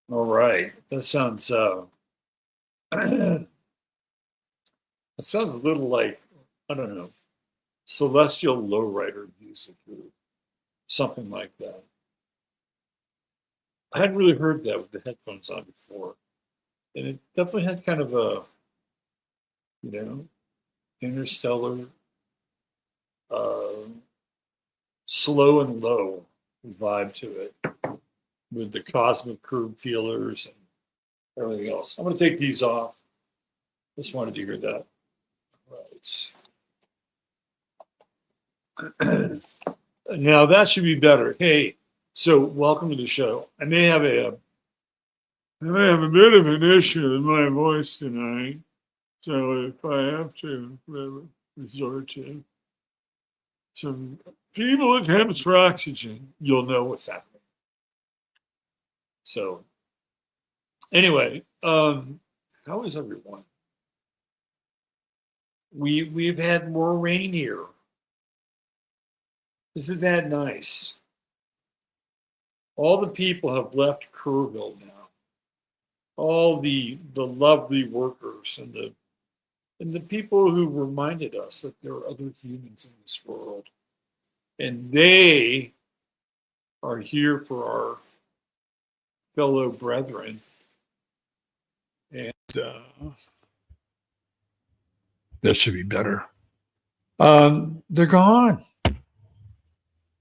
All right. That sounds that sounds a little like, I don't know, celestial lowrider music or something like that. I hadn't really heard that with the headphones on before. And it definitely had kind of a, you know, interstellar, uh, slow and low vibe to it with the cosmic curve feelers and everything else. I'm going to take these off. Just wanted to hear that. Right. Now that should be better. Hey, so welcome to the show. I may have a bit of an issue with my voice tonight. So if I have to resort to some feeble attempts for oxygen, you'll know what's happening. So anyway, how is everyone? We've had more rain here. Isn't that nice? All the people have left Kerrville now. All the lovely workers and the people who reminded us that there are other humans in this world. And they are here for our fellow brethren. And that should be better. They're gone.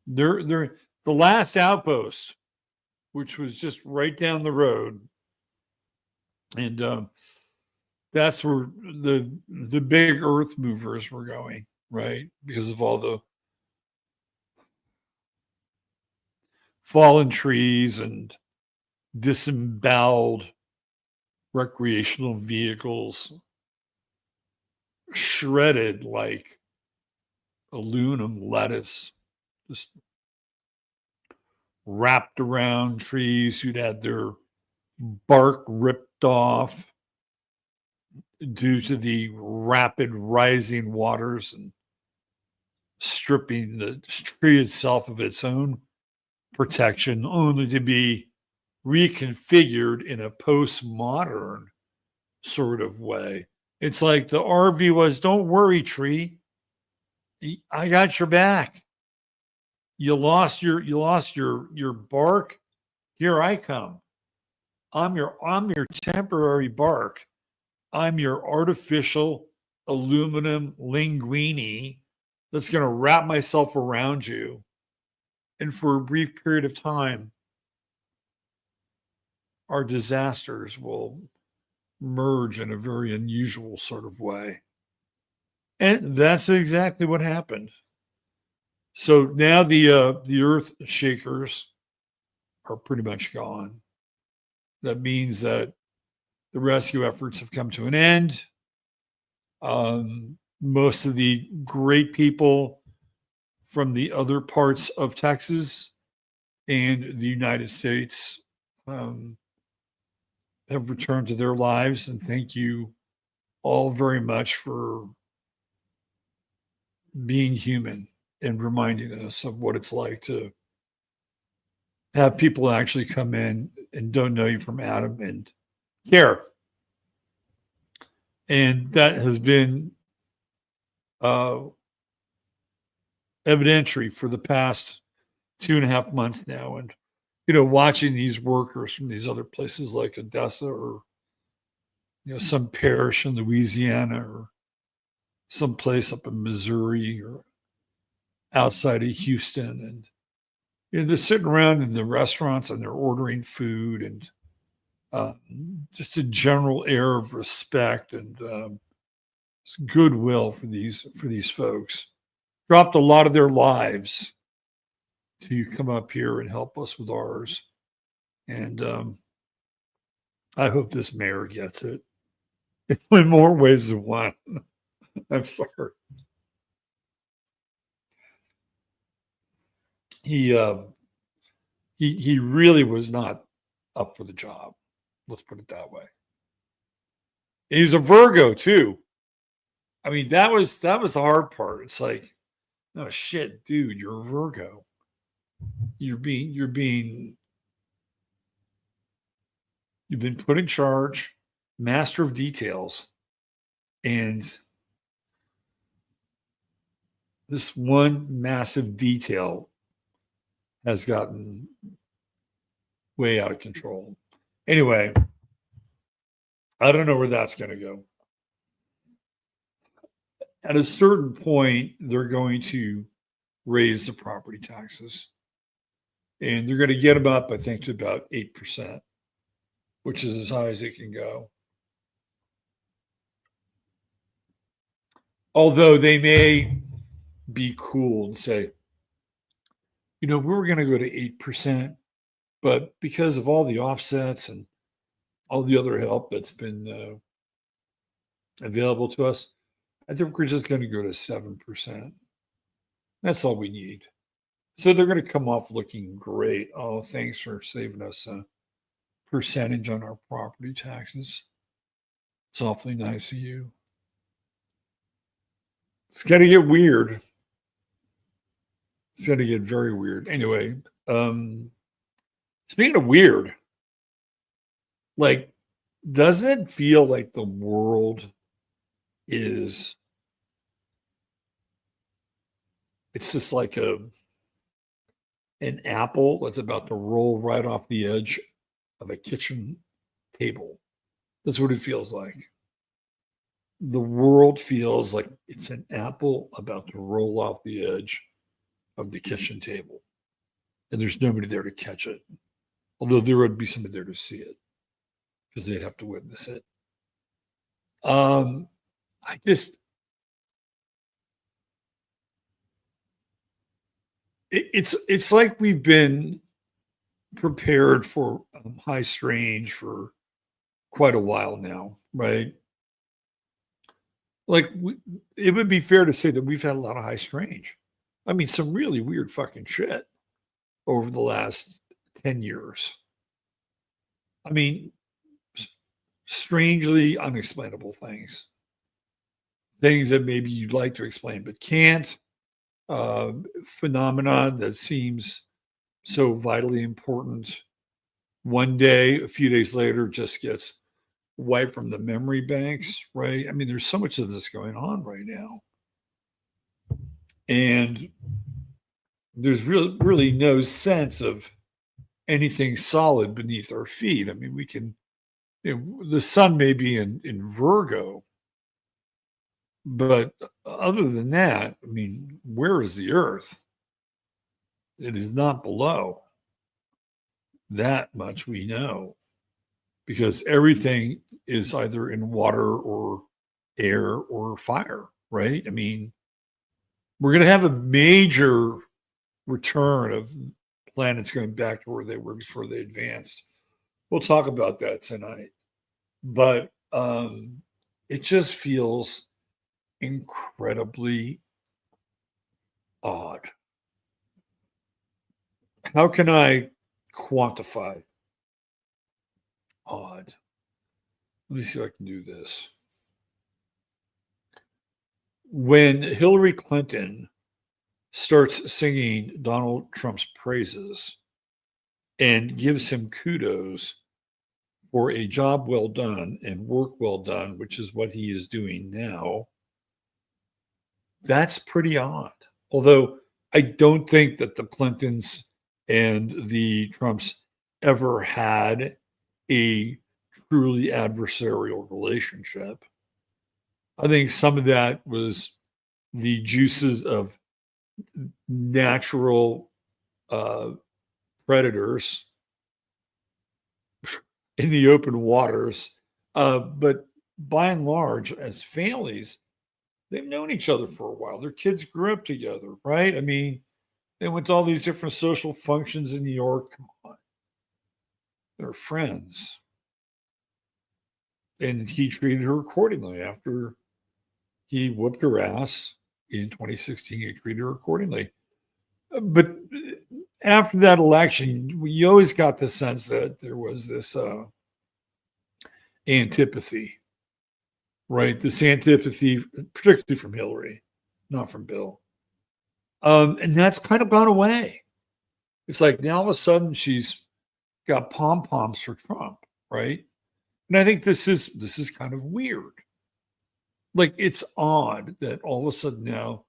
They're the last outpost, which was just right down the road, and that's where the big earth movers were going, right? Because of all the fallen trees and disemboweled recreational vehicles, shredded like aluminum lettuce, just wrapped around trees who'd had their bark ripped off due to the rapid rising waters and stripping the tree itself of its own protection, only to be reconfigured in a postmodern sort of way. It's like the RV was, don't worry, tree. I got your back. You lost your bark. Here I come. I'm your temporary bark. I'm your artificial aluminum linguine that's going to wrap myself around you. And for a brief period of time, our disasters will merge in a very unusual sort of way. And that's exactly what happened. So now the earth shakers are pretty much gone. That means that the rescue efforts have come to an end. Most of the great people from the other parts of Texas and the United States have returned to their lives. And thank you all very much for being human and reminding us of what it's like to have people actually come in and don't know you from Adam and care. And that has been uh, evidentiary for the past 2.5 months now. And, watching these workers from these other places like Odessa or, some parish in Louisiana or some place up in Missouri or outside of Houston. And, they're sitting around in the restaurants and they're ordering food and just a general air of respect and goodwill for these folks. Dropped a lot of their lives to come up here and help us with ours. And I hope this mayor gets it in more ways than one. I'm sorry. He really was not up for the job. Let's put it that way. He's a Virgo too. I mean, that was the hard part. It's like, oh shit, dude, you're a Virgo. You're being You've been put in charge, master of details, and this one massive detail has gotten way out of control. Anyway, I don't know where that's going to go. At a certain point, they're going to raise the property taxes. And they're going to get them up, I think, to about 8%, which is as high as it can go. Although they may be cool and say, we were going to go to 8%, but because of all the offsets and all the other help that's been available to us, I think we're just going to go to 7%. That's all we need. So they're going to come off looking great. Oh, thanks for saving us a percentage on our property taxes. It's awfully nice of you. It's going to get weird. It's going to get very weird. Anyway, speaking of weird, doesn't it feel like the world it's just like an apple that's about to roll right off the edge of a kitchen table. That's what it feels like. The world feels like it's an apple about to roll off the edge of the kitchen table. And there's nobody there to catch it. Although there would be somebody there to see it because they'd have to witness it. It's like we've been prepared for high strange for quite a while now, right? It would be fair to say that we've had a lot of high strange. I mean, some really weird fucking shit over the last 10 years. I mean, strangely unexplainable things. Things that maybe you'd like to explain but can't. Phenomenon that seems so vitally important one day, a few days later, just gets wiped from the memory banks, right? I mean, there's so much of this going on right now. And there's really no sense of anything solid beneath our feet. I mean, we can, the sun may be in Virgo, but other than that, I mean, where is the earth? It is not below. That much we know, because everything is either in water or air or fire, right? I mean, we're going to have a major return of planets going back to where they were before they advanced. We'll talk about that tonight. But it just feels incredibly odd. How can I quantify odd? Let me see if I can do this. When Hillary Clinton starts singing Donald Trump's praises and gives him kudos for a job well done and work well done, which is what he is doing now, that's pretty odd. Although I don't think that the Clintons and the Trumps ever had a truly adversarial relationship. I think some of that was the juices of natural predators in the open waters. But by and large, as families, they've known each other for a while. Their kids grew up together, right? I mean, they went to all these different social functions in New York. Come on. They're friends. And he treated her accordingly after he whooped her ass in 2016. He treated her accordingly. But after that election, you always got the sense that there was this antipathy, right? This antipathy, particularly from Hillary, not from Bill. And that's kind of gone away. It's like now all of a sudden she's got pom-poms for Trump, right? And I think this is kind of weird. Like, it's odd that all of a sudden now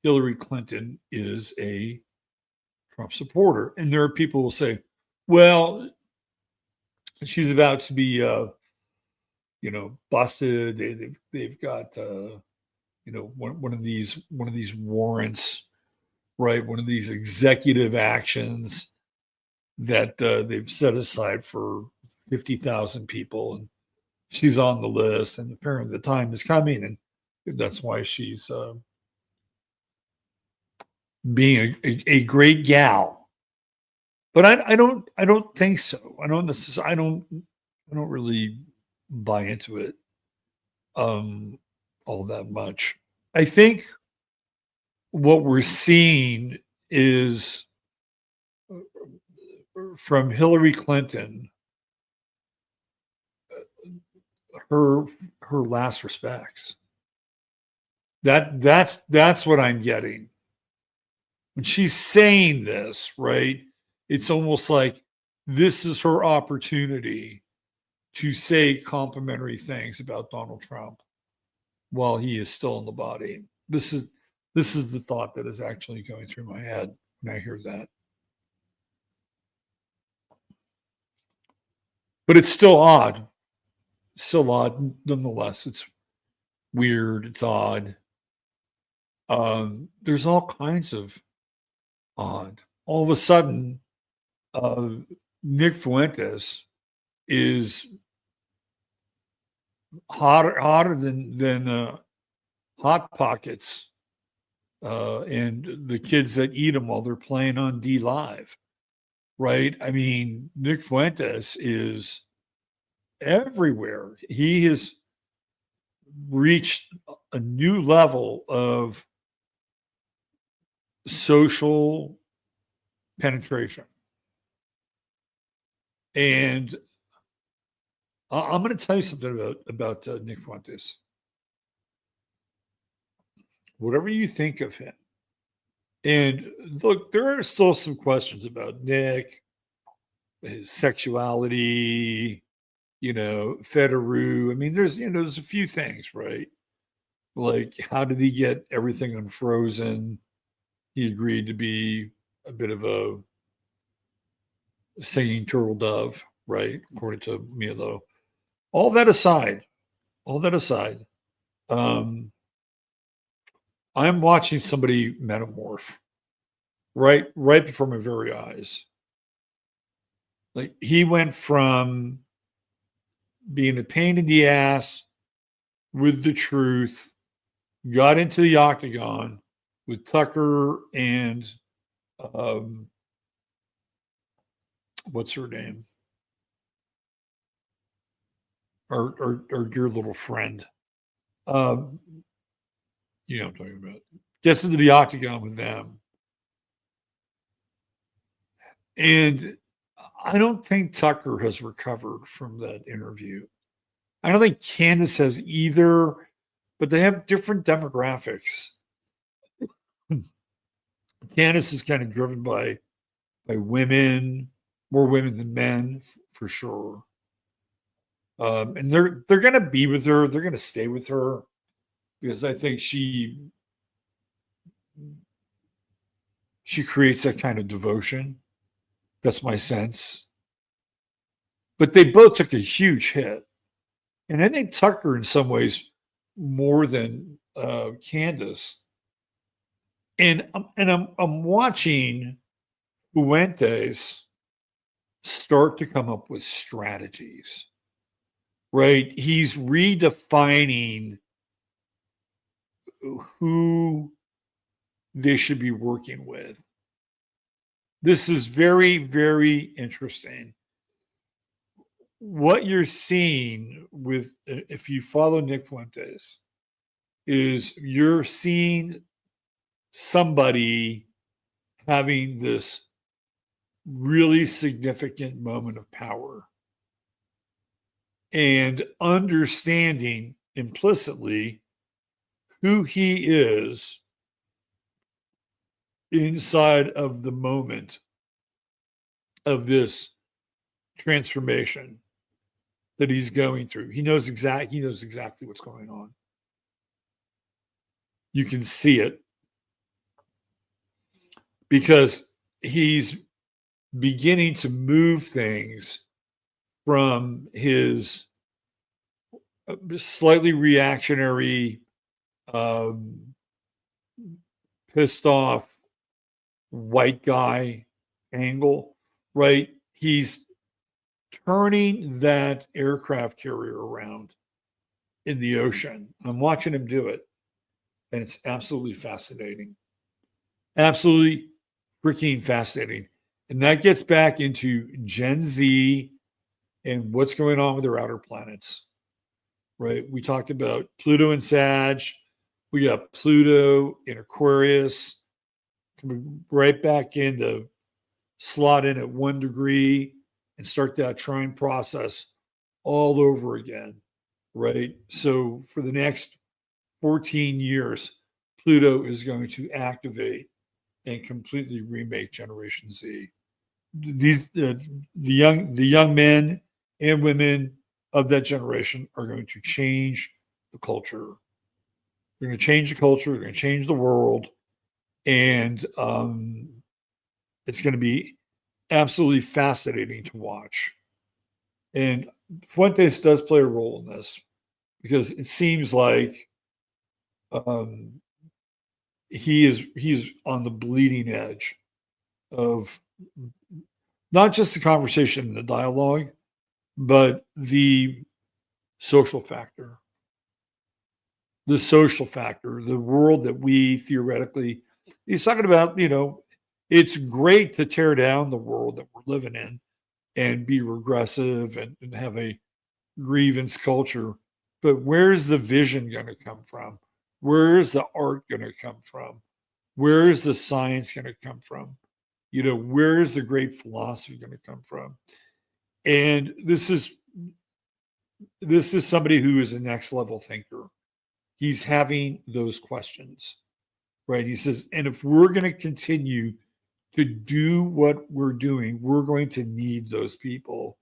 Hillary Clinton is a Trump supporter, and there are people who will say, "Well, she's about to be, busted. They've got, one of these warrants, right? One of these executive actions that they've set aside for 50,000 people, and she's on the list, and apparently the time is coming, and that's why she's being a great gal." But I don't think so. I don't really buy into it all that much. I think what we're seeing is from Hillary Clinton, her her last respects. That's what I'm getting. When she's saying this, right? It's almost like this is her opportunity to say complimentary things about Donald Trump while he is still in the body. This is the thought that is actually going through my head when I hear that. But it's still odd. Still odd nonetheless. It's weird. It's odd. There's all kinds of odd. All of a sudden, uh, Nick Fuentes is hotter than hot pockets, and the kids that eat them while they're playing on D Live, right? I mean, Nick Fuentes is everywhere. He has reached a new level of social penetration. And I'm going to tell you something about Nick Fuentes. Whatever you think of him, and look, there are still some questions about Nick, his sexuality, Federer. I mean, there's a few things, right? Like, how did he get everything unfrozen? He agreed to be a bit of a singing turtle dove, right? According to Milo. All that aside, all that aside, um, I'm watching somebody metamorph right before my very eyes. Like, he went from being a pain in the ass with the truth, got into the octagon with Tucker and what's her name? Our dear little friend. Um, you know what I'm talking about. Gets into the octagon with them. And I don't think Tucker has recovered from that interview. I don't think Candace has either, but they have different demographics. Candace is kind of driven by women, more women than men, for sure. And they're going to be with her. They're going to stay with her because I think she creates that kind of devotion. That's my sense. But they both took a huge hit, and I think Tucker, in some ways, more than Candace. And I'm watching Fuentes start to come up with strategies. Right, he's redefining who they should be working with. This is very, very interesting. What you're seeing with, if you follow Nick Fuentes, is you're seeing somebody having this really significant moment of power and understanding implicitly who he is inside of the moment of this transformation. that he's going through. He knows exactly what's going on. You can see it because he's beginning to move things from his slightly reactionary, pissed off white guy angle, right? He's turning that aircraft carrier around in the ocean. I'm watching him do it, and it's absolutely fascinating. Absolutely freaking fascinating. And that gets back into Gen Z and what's going on with their outer planets, right? We talked about Pluto and Sag. We got Pluto in Aquarius, coming right back into slot in at 1 degree and start that trine process all over again, right? So for the next 14 years, Pluto is going to activate and completely remake Generation Z. These the young men and women of that generation are going to change the culture. They're going to change the culture. They're going to change the world, and it's going to be absolutely fascinating to watch. And Fuentes does play a role in this because it seems like he's on the bleeding edge of not just the conversation and the dialogue, but the social factor. The social factor, the world that we theoretically, he's talking about, it's great to tear down the world that we're living in and be regressive and have a grievance culture. But where's the vision going to come from? Where's the art going to come from? Where's the science going to come from? Where's the great philosophy going to come from? And this is somebody who is a next level thinker. He's having those questions, right? He says, and if we're going to continue to do what we're doing, we're going to need those people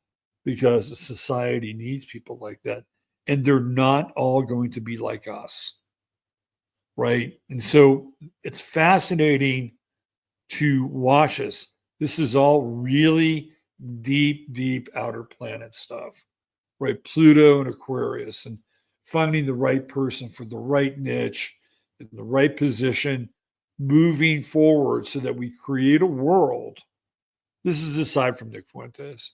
because society needs people like that. And they're not all going to be like us, right? And so it's fascinating to watch us. This is all really deep, deep outer planet stuff, right? Pluto and Aquarius, and finding the right person for the right niche in the right position, moving forward so that we create a world. This is aside from Nick Fuentes,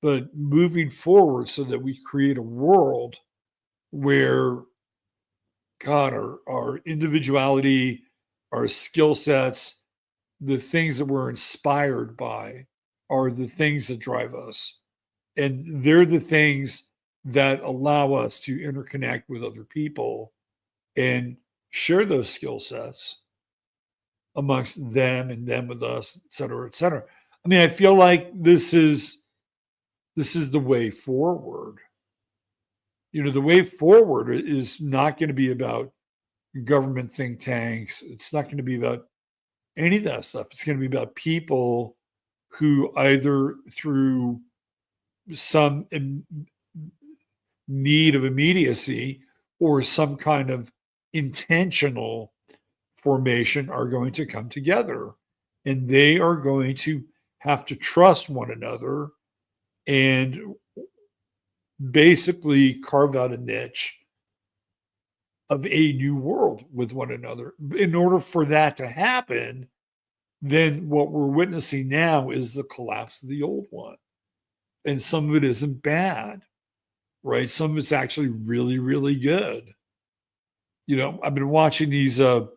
but moving forward so that we create a world where, God, our individuality, our skill sets, the things that we're inspired by are the things that drive us. And they're the things that allow us to interconnect with other people and share those skill sets amongst them and them with us, et cetera, et cetera. I mean, I feel like this is the way forward. The way forward is not going to be about government think tanks. It's not going to be about any of that stuff. It's going to be about people who either through some need of immediacy or some kind of intentional formation are going to come together, and they are going to have to trust one another and basically carve out a niche of a new world with one another. In order for that to happen, then what we're witnessing now is the collapse of the old one. And some of it isn't bad, right? Some of it's actually really, really good. I've been watching these, they're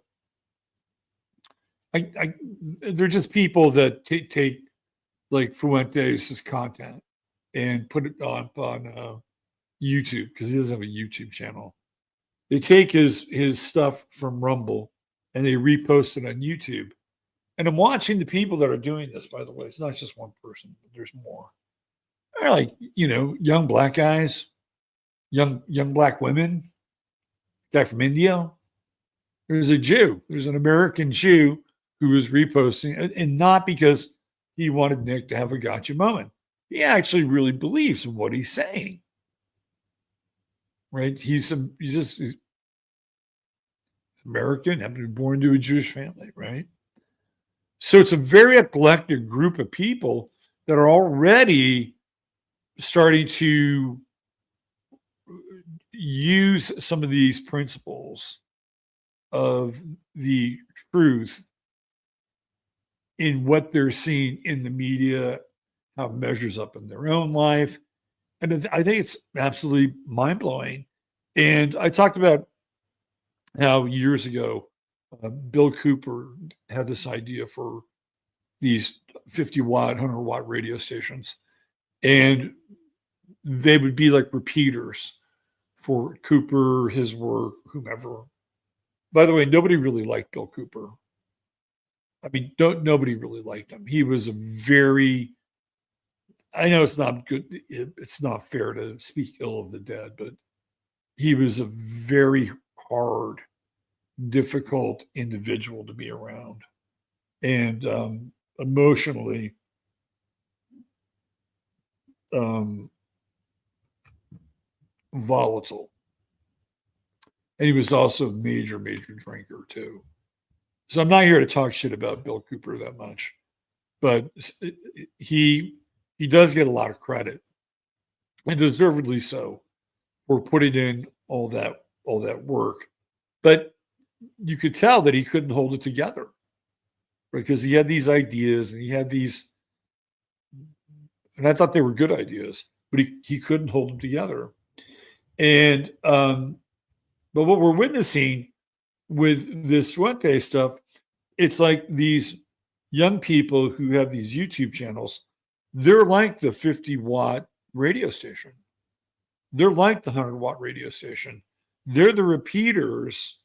just people that take like Fuentes' content and put it on YouTube, because he doesn't have a YouTube channel. They take his stuff from Rumble and they repost it on YouTube. And I'm watching the people that are doing this, by the way. It's not just one person, but there's more. They're like, young black guys, young black women, guy from India. There's a Jew. There's an American Jew who was reposting, and not because he wanted Nick to have a gotcha moment. He actually really believes in what he's saying. right? He's American, happened to be born to a Jewish family, right? So it's a very eclectic group of people that are already starting to use some of these principles of the truth in what they're seeing in the media, how it measures up in their own life. And I think it's absolutely mind blowing. And I talked about how years ago, Bill Cooper had this idea for these 50-watt, 100-watt radio stations. And they would be like repeaters for Cooper, his work, whomever. By the way, nobody really liked Bill Cooper. I mean, nobody really liked him. He was a very, I know it's not good, it's not fair to speak ill of the dead, but he was a very hard, difficult individual to be around. And emotionally, volatile. And he was also a major, major drinker too. So I'm not here to talk shit about Bill Cooper that much, but he does get a lot of credit, and deservedly so, for putting in all that work. But you could tell that he couldn't hold it together because he had these ideas and he had these, and I thought they were good ideas, but he couldn't hold them together. And but what we're witnessing with this Fuente stuff, it's like these young people who have these YouTube channels, they're like the 50-watt radio station. They're like the 100-watt radio station. They're the repeaters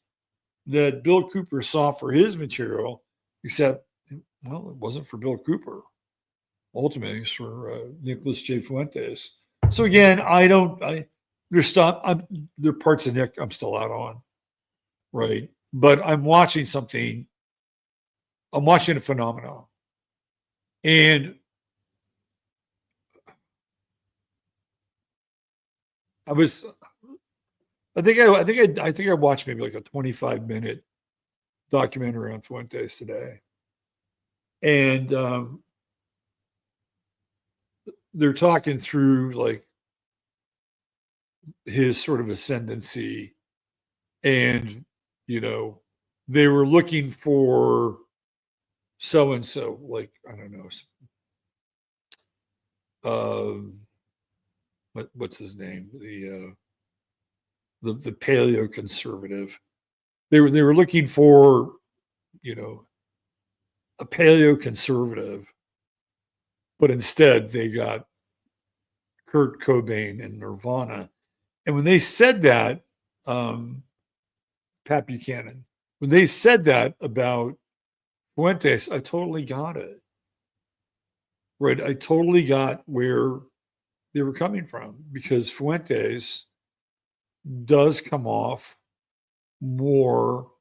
that Bill Cooper saw for his material, except, well, it wasn't for Bill Cooper. Ultimately, it's for Nicholas J. Fuentes. So again, there are parts of Nick I'm still out on, right? But I'm watching a phenomenon. And I think I watched maybe like a 25-minute documentary on Fuentes today. And they're talking through like his sort of ascendancy, and they were looking for so and so, like, I don't know, what's his name, the paleo conservative. They were looking for a paleo conservative, but instead they got Kurt Cobain and Nirvana. And when they said that, Pat Buchanan, when they said that about Fuentes, I totally got it. Right. I totally got where they were coming from, because Fuentes does come off more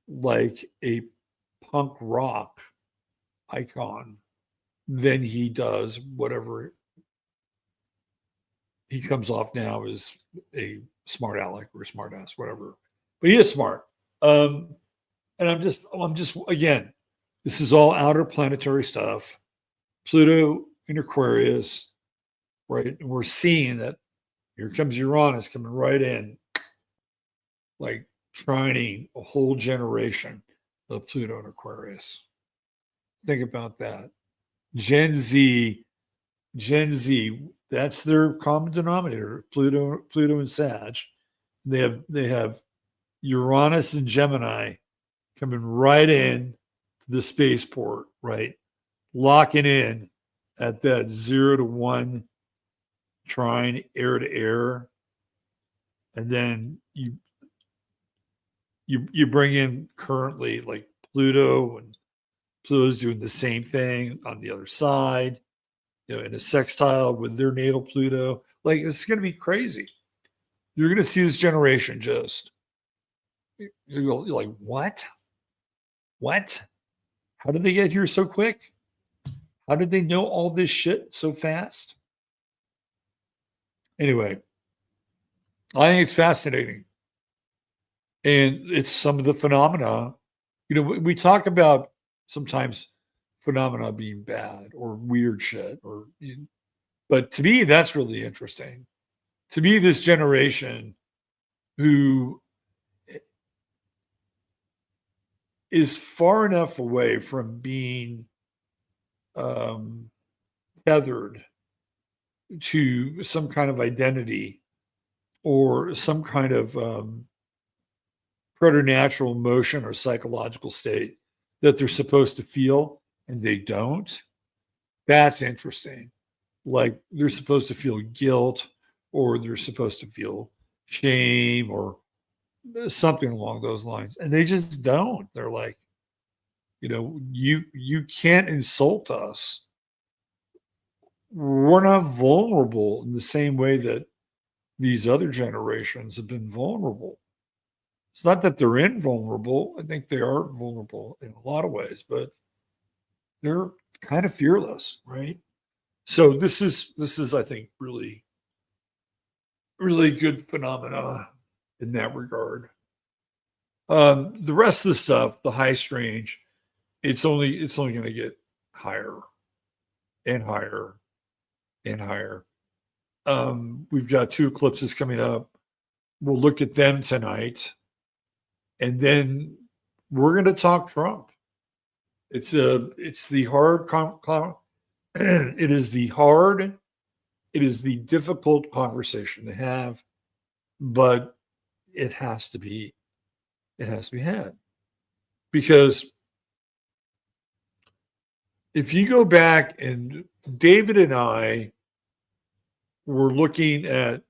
like a punk rock icon than he does whatever he comes off now as a smart aleck or a smart ass, whatever. But he is smart. And I'm just again, this is all outer planetary stuff. Pluto in Aquarius, right? And we're seeing that here comes Uranus coming right in, like trining a whole generation of Pluto and Aquarius. Think about that. Gen Z, that's their common denominator, Pluto and Sag. They have Uranus and Gemini coming right in to the spaceport, right? Locking in at that 0 to 1 trine, air to air. And then you bring in currently like Pluto, and Pluto's doing the same thing on the other side, in a sextile with their natal Pluto. Like, it's going to be crazy. You're going to see this generation just, you're like, what? How did they get here so quick? How did they know all this shit so fast? Anyway, I think it's fascinating. And it's some of the phenomena, we talk about sometimes phenomena being bad or weird shit, but to me, that's really interesting. To me, this generation who is far enough away from being um, tethered to some kind of identity or some kind of preternatural emotion or psychological state that they're supposed to feel and they don't. That's interesting. Like they're supposed to feel guilt or they're supposed to feel shame or something along those lines. And they just don't. They're like, you can't insult us. We're not vulnerable in the same way that these other generations have been vulnerable. It's not that they're invulnerable. I think they are vulnerable in a lot of ways, but they're kind of fearless, right? So this is I think really good phenomena in that regard. The rest of the stuff, the high strange, it's only going to get higher and higher and higher. We've got 2 eclipses coming up. We'll look at them tonight, and then we're going to talk Trump. It's the hard it is the hard, it is the difficult conversation to have, but it has to be had because if you go back and David and I were looking at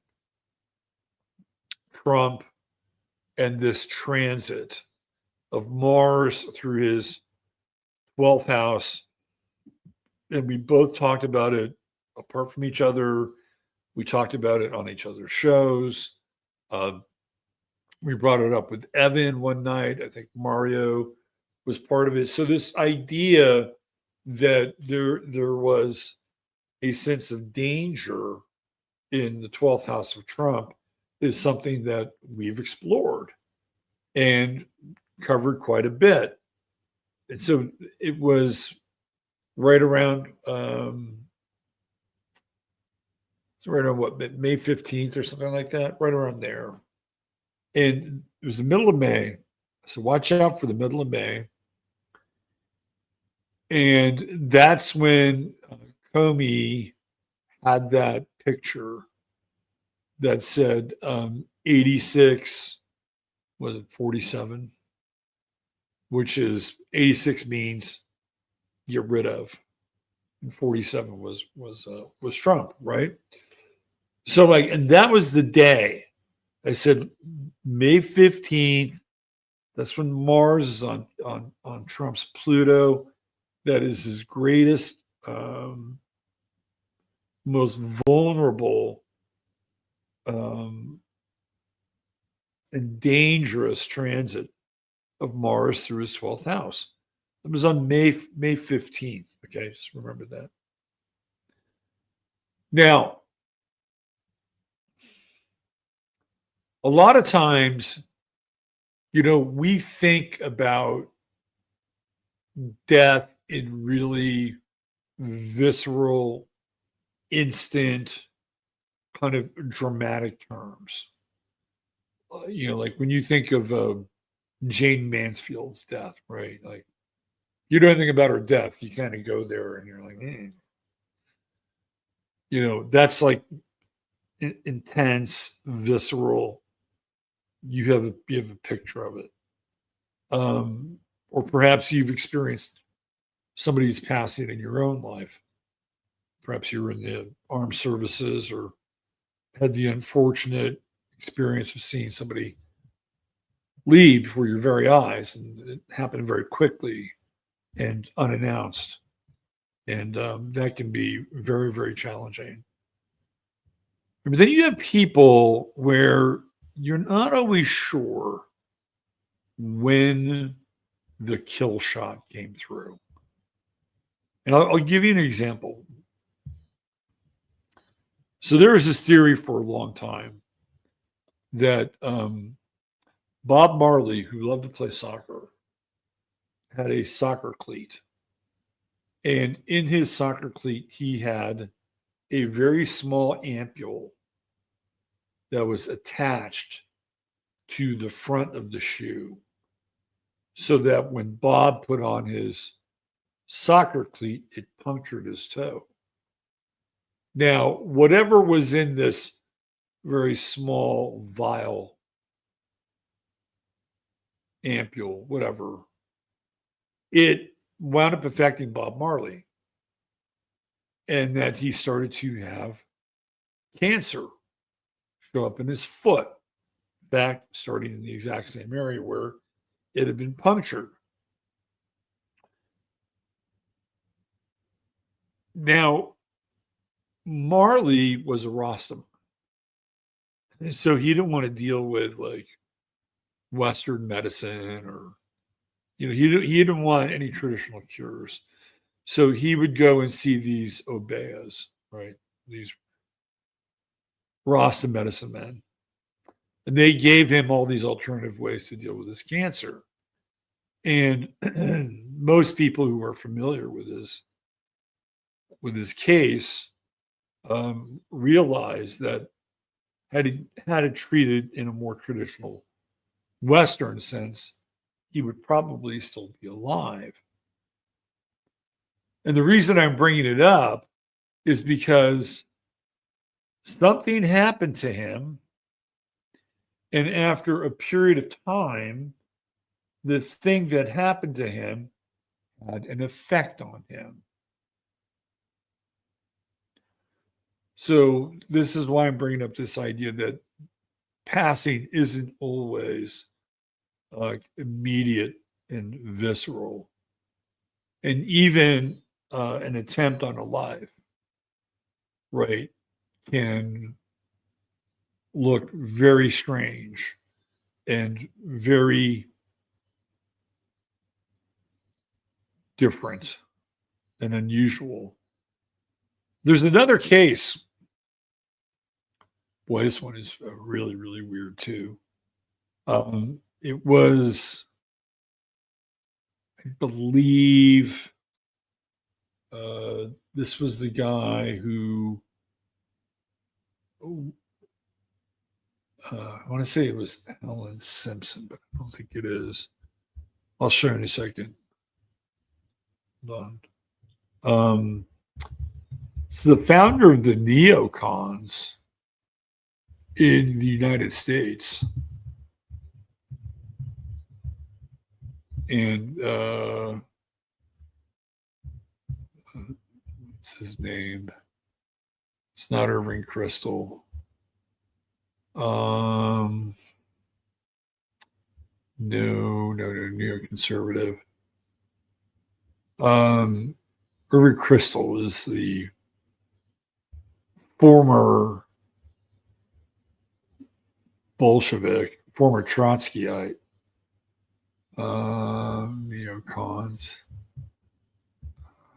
Trump and this transit of Mars through his 12th house, and we both talked about it apart from each other. We talked about it on each other's shows. We brought it up with Evan one night. I think Mario was part of it. So this idea that there was a sense of danger in the 12th house of Trump is something that we've explored and covered quite a bit. And so it was right around what, May 15th or something like that, right around there. And it was the middle of May. So watch out for the middle of May. And that's when Comey had that picture that said 86, was it 47? Which is 86 means get rid of. And 47 was Trump, right? So and that was the day. I said May 15th, that's when Mars is on Trump's Pluto. That is his greatest, most vulnerable, and dangerous transit of Mars through his 12th house. It was on May 15th. Okay, just remember that. Now, a lot of times, we think about death in really visceral, instant, kind of dramatic terms. Like when you think of Jane Mansfield's death, right? Like you know anything about her death, you kind of go there and you're like, that's like intense, visceral. You have a picture of it, or perhaps you've experienced somebody's passing in your own life. Perhaps you were in the armed services or had the unfortunate experience of seeing somebody leave before your very eyes, and it happened very quickly and unannounced, and that can be very, very challenging. But then you have people where you're not always sure when the kill shot came through. And I'll give you an example. So there was this theory for a long time that Bob Marley, who loved to play soccer, had a soccer cleat. And in his soccer cleat, he had a very small ampule that was attached to the front of the shoe, so that when Bob put on his soccer cleat, it punctured his toe. Now, whatever was in this very small vial, ampule, whatever, it wound up affecting Bob Marley, and that he started to have cancer show up in his foot. In fact, starting in the exact same area where it had been punctured. Now, Marley was a Rastaman, so he didn't want to deal with like Western medicine, or he didn't want any traditional cures. So he would go and see these obeas, right? These Rasta medicine men. And they gave him all these alternative ways to deal with his cancer. And most people who are familiar with his case realize that had it treated in a more traditional Western sense, he would probably still be alive. And the reason I'm bringing it up is because something happened to him, and after a period of time, the thing that happened to him had an effect on him. So this is why I'm bringing up this idea that passing isn't always immediate and visceral, and even an attempt on a life, right, can look very strange and very different and unusual. There's another case. Boy, this one is really, really weird too. It was, I believe, this was the guy who, I want to say it was Alan Simpson, but I don't think it is. I'll show you in a second. Hold on. It's the founder of the neocons in the United States. And what's his name? It's not Irving Kristol. No, neoconservative. Irving Kristol is the former Bolshevik, former Trotskyite. Neocons.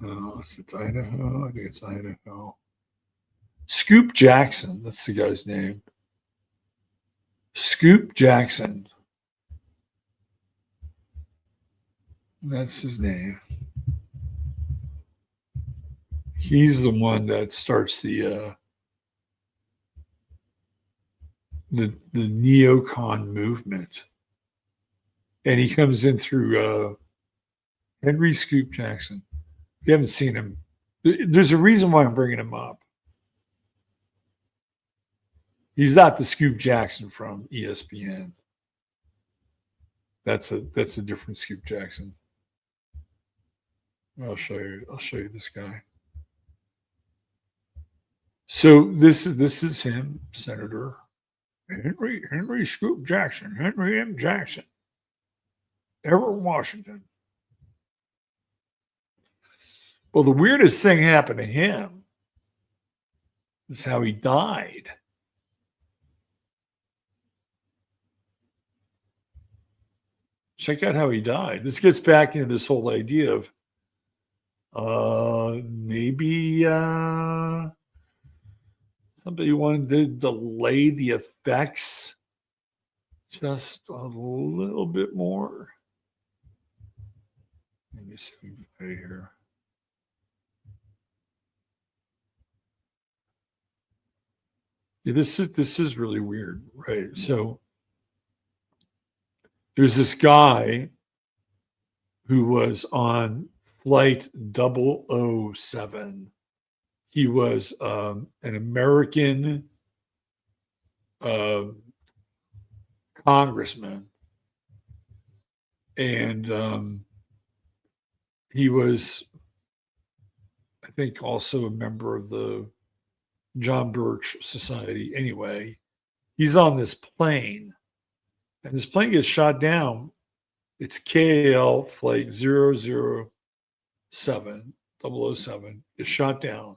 Is it Idaho? I think it's Idaho. Scoop Jackson, that's the guy's name. Scoop Jackson. That's his name. He's the one that starts the neocon movement. And he comes in through Henry Scoop Jackson. If you haven't seen him, there's a reason why I'm bringing him up. He's not the Scoop Jackson from ESPN. That's a different Scoop Jackson. I'll show you this guy. So this is him, Senator Henry Scoop Jackson, Henry M. Jackson, Everett, Washington. Well, the weirdest thing happened to him is how he died. Check out how he died. This gets back into this whole idea of maybe somebody wanted to delay the effects just a little bit more. Let me see right here. Yeah, this is really weird, right? So there's this guy who was on flight 007. He was an American uh, congressman, and he was, I think, also a member of the John Birch Society. Anyway, he's on this plane, and this plane gets shot down. It's KAL flight 007, 007. It's shot down.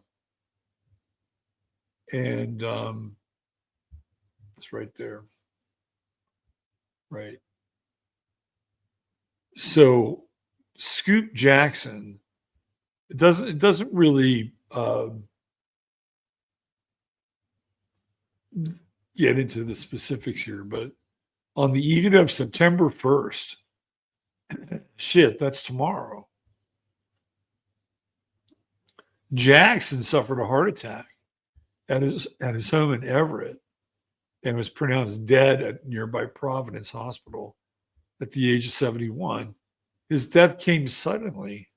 And it's right there. Right. So Scoop Jackson, it doesn't really get into the specifics here, but on the evening of September 1st, shit, that's tomorrow, Jackson suffered a heart attack at his home in Everett and was pronounced dead at nearby Providence Hospital at the age of 71. His death came suddenly,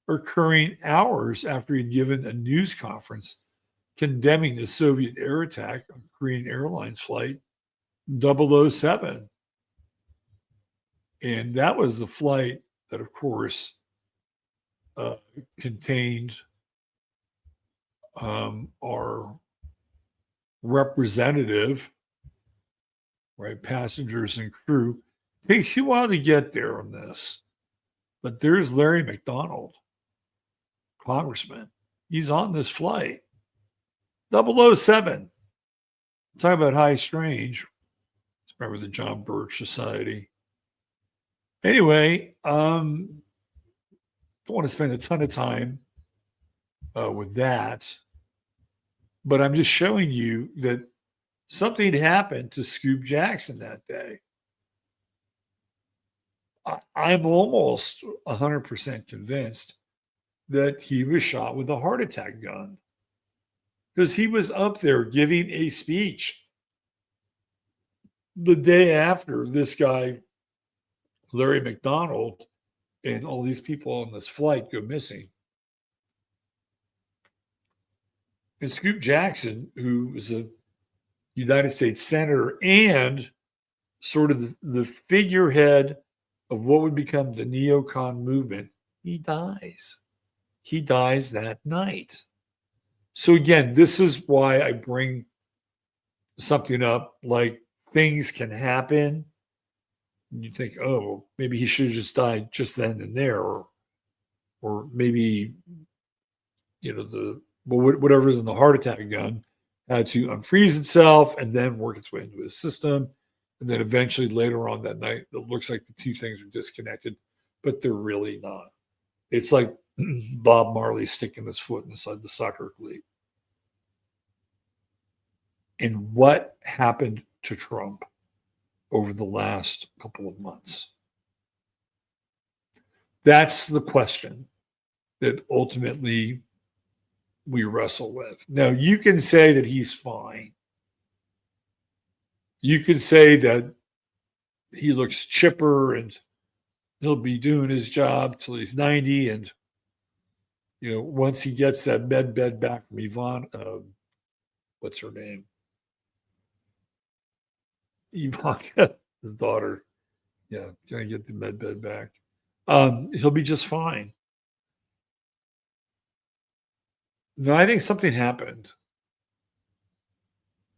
occurring hours after he'd given a news conference condemning the Soviet air attack on Korean Airlines flight 007. And that was the flight that, of course, contained our representative, right, passengers and crew. It takes you a while to get there on this, but there's Larry McDonald, congressman. He's on this flight. 007. Talk about high strange. Remember the John Birch Society. Anyway, don't want to spend a ton of time with that, but I'm just showing you that something happened to Scoop Jackson that day. I'm almost 100% convinced that he was shot with a heart attack gun because he was up there giving a speech the day after this guy, Larry McDonald, and all these people on this flight go missing. And Scoop Jackson, who was a United States senator and sort of the figurehead of what would become the neocon movement, he dies. He dies that night. So again, this is why I bring something up like things can happen. And you think, oh, maybe he should have just died just then and there, or maybe, whatever's in the heart attack gun had to unfreeze itself and then work its way into his system. And then eventually later on that night, it looks like the two things are disconnected, but they're really not. It's like Bob Marley sticking his foot inside the soccer cleat. And what happened to Trump over the last couple of months? That's the question that ultimately we wrestle with. Now, you can say that he's fine. You could say that he looks chipper and he'll be doing his job till he's 90. And, once he gets that med bed back from Yvonne, what's her name? Ivanka, his daughter. Yeah, gonna get the med bed back. He'll be just fine. No, I think something happened.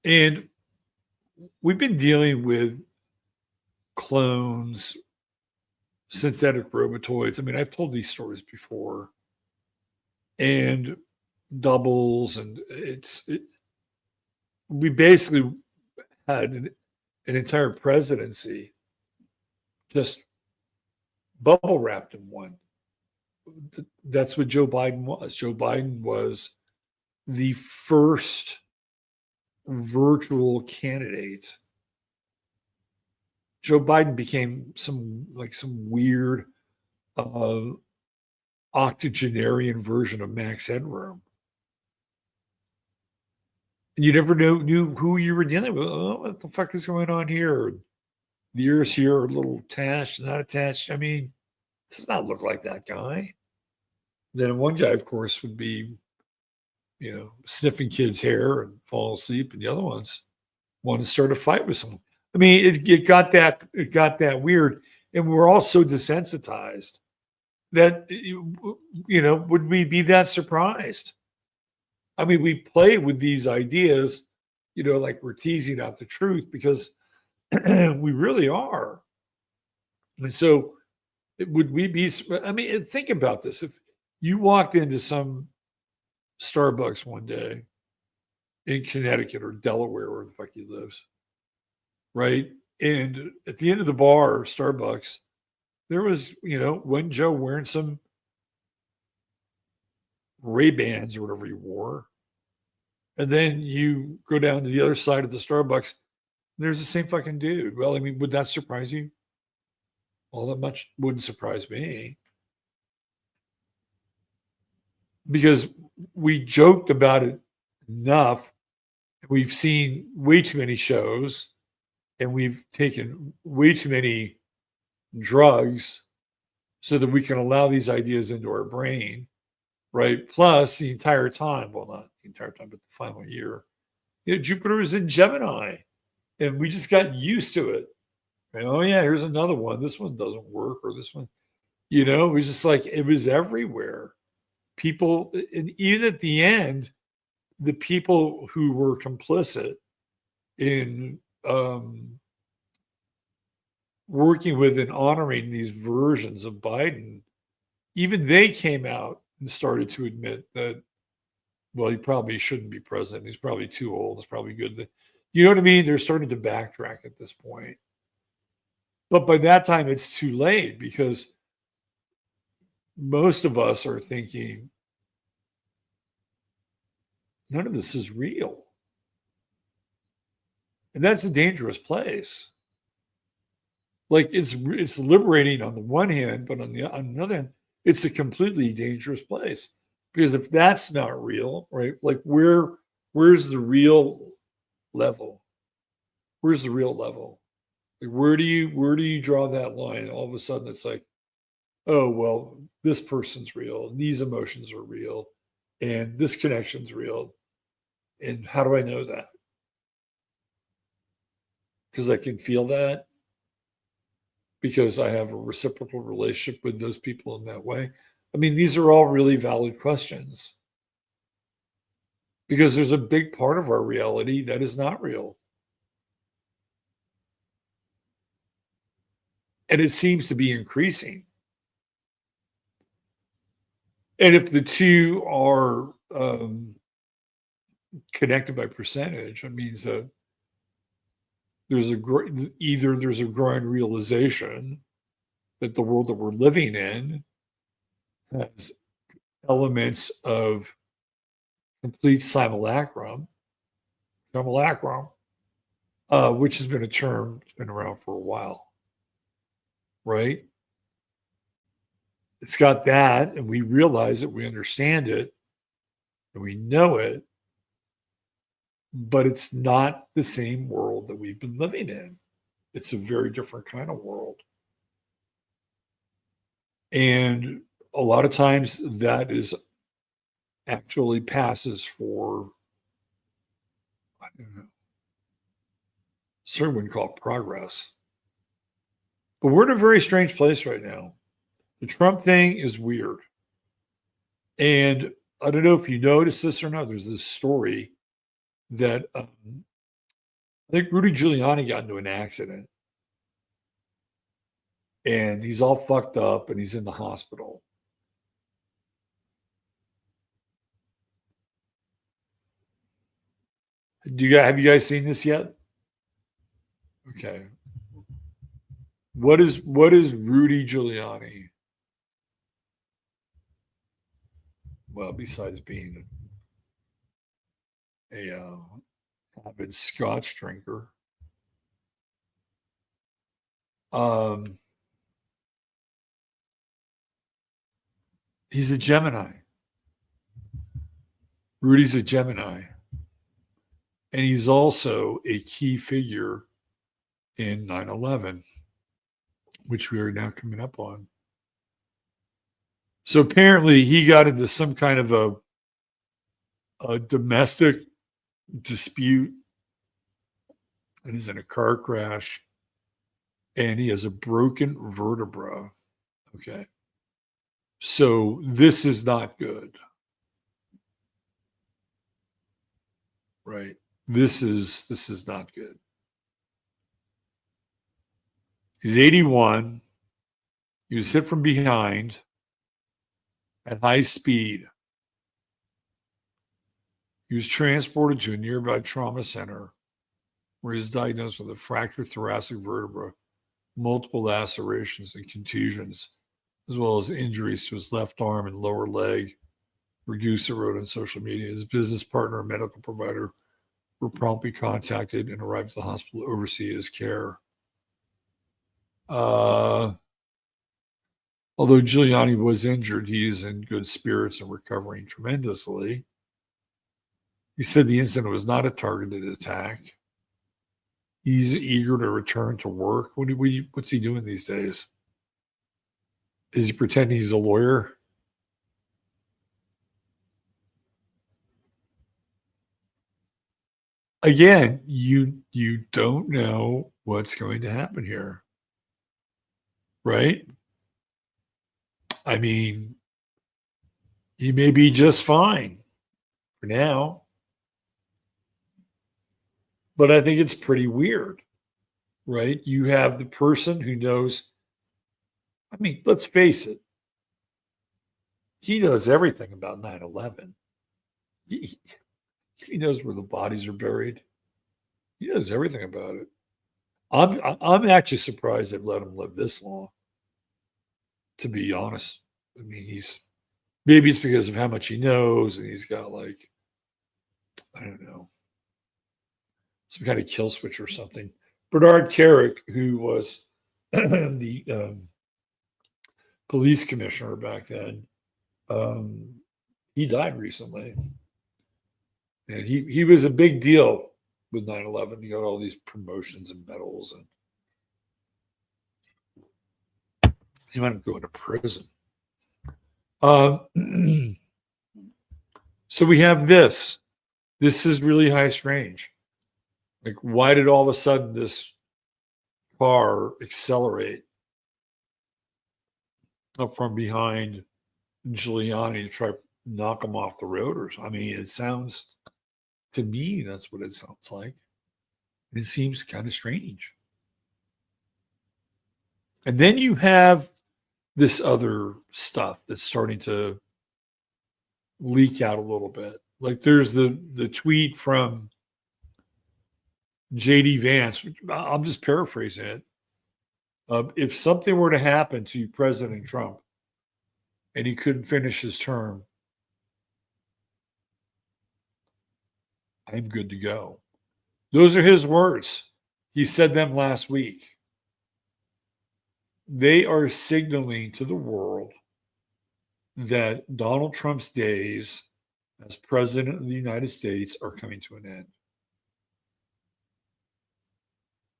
And we've been dealing with clones, synthetic robotoids. I mean, I've told these stories before, and doubles, and we basically had an entire presidency just bubble wrapped in one. That's what Joe Biden was. Joe Biden was the first virtual candidate Joe Biden became some weird octogenarian version of Max Headroom. And you never knew who you were dealing with. Oh, what the fuck is going on here? The ears here are a little attached, not attached. I mean, this does not look like that guy. Then one guy, of course, would be, sniffing kids' hair and fall asleep, and the other ones want to start a fight with someone. I mean, it got that weird, and we're all so desensitized that would we be that surprised? I mean, we play with these ideas, like we're teasing out the truth because we really are. And so, would we be? I mean, think about this: if you walked into some Starbucks one day in Connecticut or Delaware, where the fuck he lives, right? And at the end of the bar, Starbucks, there was, one Joe wearing some Ray-Bans or whatever he wore. And then you go down to the other side of the Starbucks, there's the same fucking dude. Well, I mean, would that surprise you? All that much wouldn't surprise me. Because we joked about it enough. We've seen way too many shows and we've taken way too many drugs so that we can allow these ideas into our brain, right? Plus, the entire time, well, not the entire time, but the final year, Jupiter is in Gemini, and we just got used to it. And, oh, yeah, here's another one. This one doesn't work, or this one, it was just like it was everywhere. People, and even at the end, the people who were complicit in working with and honoring these versions of Biden, even they came out and started to admit that, well, he probably shouldn't be president. He's probably too old. It's probably good that, you know what I mean? They're starting to backtrack at this point. But by that time, it's too late because most of us are thinking, none of this is real. And that's a dangerous place. Like it's liberating on the one hand, but on the other hand, it's a completely dangerous place. Because if that's not real, right? Like where's the real level? Where's the real level? Like where do you draw that line? All of a sudden it's like, oh well, this person's real, and these emotions are real, and this connection's real. And how do I know that? Because I can feel that, because I have a reciprocal relationship with those people in that way. I mean, these are all really valid questions because there's a big part of our reality that is not real. And it seems to be increasing. And if the two are connected by percentage, it means that there's there's a growing realization that the world that we're living in has elements of complete simulacrum, which has been a term that's been around for a while, right? It's got that, and we realize it, we understand it, and we know it, but it's not the same world that we've been living in. It's a very different kind of world. And a lot of times that is actually passes for, I don't know, certainly wouldn't call it progress. But we're in a very strange place right now. The Trump thing is weird. And I don't know if you noticed this or not. There's this story that I think Rudy Giuliani got into an accident. And he's all fucked up and he's in the hospital. Have you guys seen this yet? Okay. What is Rudy Giuliani? Well, besides being a avid Scotch drinker, He's a Gemini. Rudy's a Gemini. And he's also a key figure in 9/11, which we are now coming up on. So apparently he got into some kind of a domestic dispute and is in a car crash and he has a broken vertebra. Okay. So this is not good. Right. This is not good. He's 81. He was hit from behind at high speed. He was transported to a nearby trauma center where he was diagnosed with a fractured thoracic vertebra, multiple lacerations and contusions, as well as injuries to his left arm and lower leg. Ragusa wrote on social media. His business partner and medical provider were promptly contacted and arrived at the hospital to oversee his care. Although Giuliani was injured, he is in good spirits and recovering tremendously. He said the incident was not a targeted attack. He's eager to return to work. What's he doing these days? Is he pretending he's a lawyer? Again, you don't know what's going to happen here, right? I mean, he may be just fine for now, but I think it's pretty weird, right? You have the person who knows. I mean, let's face it. He knows everything about 9/11. He knows where the bodies are buried. He knows everything about it. I'm actually surprised they've let him live this long. To be honest, I mean, maybe it's because of how much he knows, and he's got like, I don't know, some kind of kill switch or something. Bernard Carrick, who was the police commissioner back then, he died recently. And he was a big deal with 9/11. He got all these promotions and medals, and he might go into prison. So we have this. This is really high strange. Like, why did all of a sudden this car accelerate up from behind Giuliani to try to knock him off the road? Or I mean, it sounds to me that's what it sounds like. It seems kind of strange. And then you have this other stuff that's starting to leak out a little bit. Like there's the tweet from JD Vance, which I'm just paraphrasing it. If something were to happen to President Trump and he couldn't finish his term, I'm good to go. Those are his words. He said them last week. They are signaling to the world that Donald Trump's days as president of the United States are coming to an end.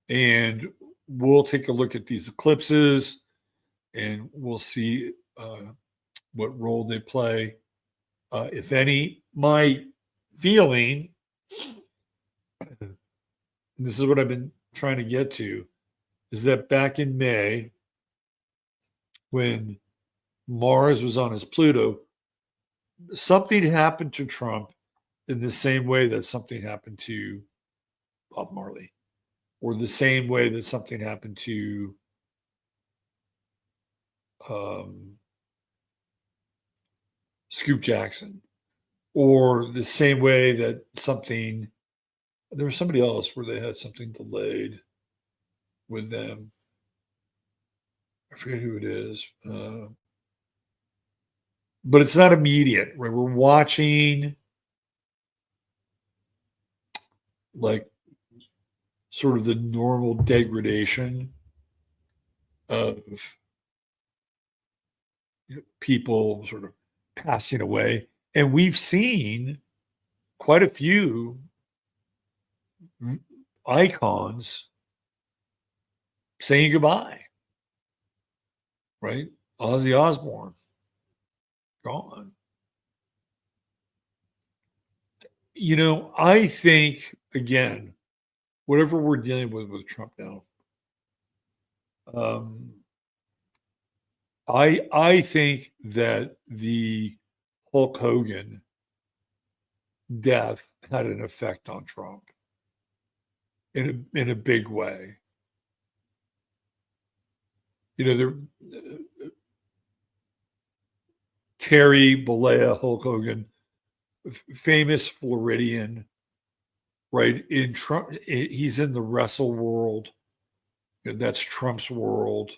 And we'll take a look at these eclipses and we'll see what role they play, if any. My feeling, and this is what I've been trying to get to, is that back in May, when Mars was on his Pluto, something happened to Trump in the same way that something happened to Bob Marley, or the same way that something happened to Scoop Jackson, or the same way that there was somebody else where they had something delayed with them. I forget who it is. But it's not immediate, right? We're watching like sort of the normal degradation of people sort of passing away. And we've seen quite a few icons saying goodbye, right? Ozzy Osbourne, gone. I think, again, whatever we're dealing with Trump now, I think that the Hulk Hogan death had an effect on Trump in a big way. Terry Bollea, Hulk Hogan, famous Floridian, right? In Trump, he's in the wrestle world. That's Trump's world.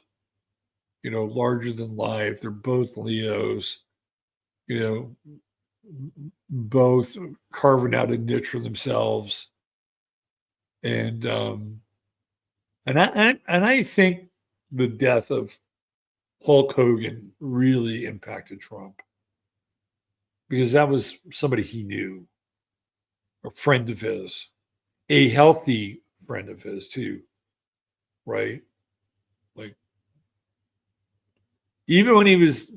Larger than life. They're both Leos. Both carving out a niche for themselves. And I think the death of Hulk Hogan really impacted Trump because that was somebody he knew, a friend of his, a healthy friend of his too, right? Like even when he was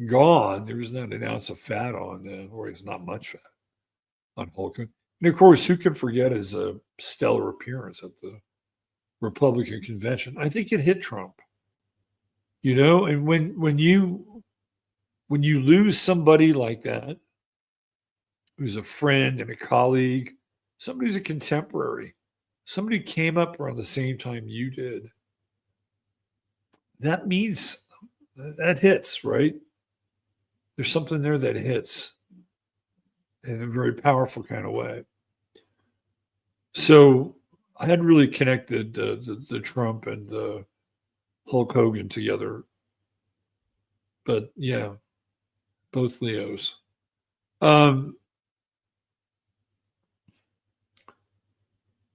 gone, there was not an ounce of fat on, or there's not much fat on Hulk Hogan. And of course, who can forget his stellar appearance at the Republican convention? I think it hit Trump. And when you lose somebody like that, who's a friend and a colleague, somebody who's a contemporary, somebody who came up around the same time you did, that means that hits, right? There's something there that hits in a very powerful kind of way. So I had really connected the Trump and Hulk Hogan together. But yeah, both Leos.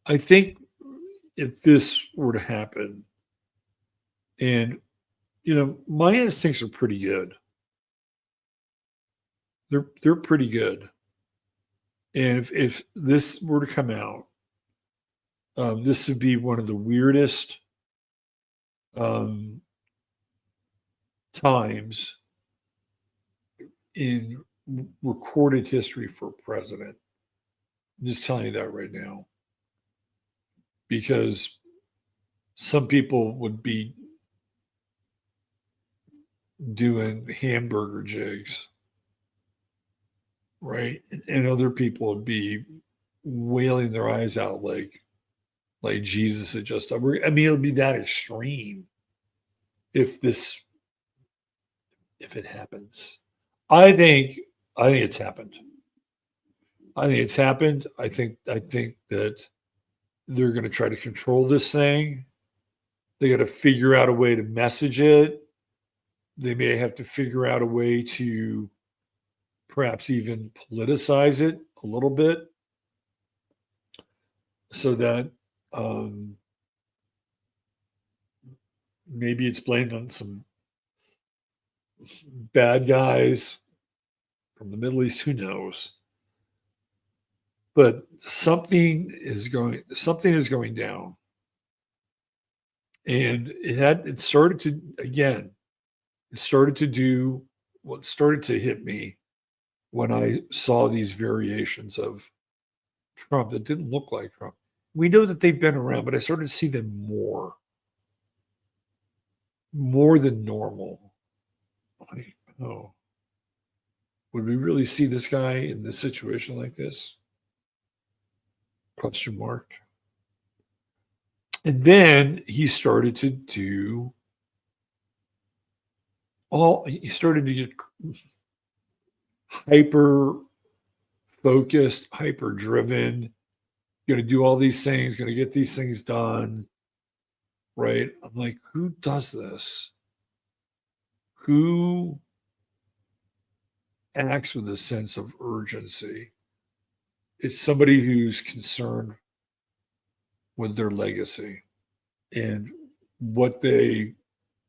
I think if this were to happen, and my instincts are pretty good. They're pretty good. And if this were to come out, this would be one of the weirdest times in recorded history for a president. I'm just telling you that right now. Because some people would be doing hamburger jigs, right? And other people would be wailing their eyes out like Jesus had just done. I mean, it'll be that extreme if it happens. I think it's happened. I think it's happened. I think that they're going to try to control this thing. They got to figure out a way to message it. They may have to figure out a way to perhaps even politicize it a little bit so that maybe it's blamed on some bad guys from the Middle East. Who knows? But something is going down. And it started to do what started to hit me when I saw these variations of Trump that didn't look like Trump. We know that they've been around, but I started to see them more than normal. Like, oh, would we really see this guy in this situation like this? Question mark. And then he started to get hyper focused, hyper driven, going to do all these things, going to get these things done. Right. I'm like, who does this? Who acts with a sense of urgency? It's somebody who's concerned with their legacy. and what they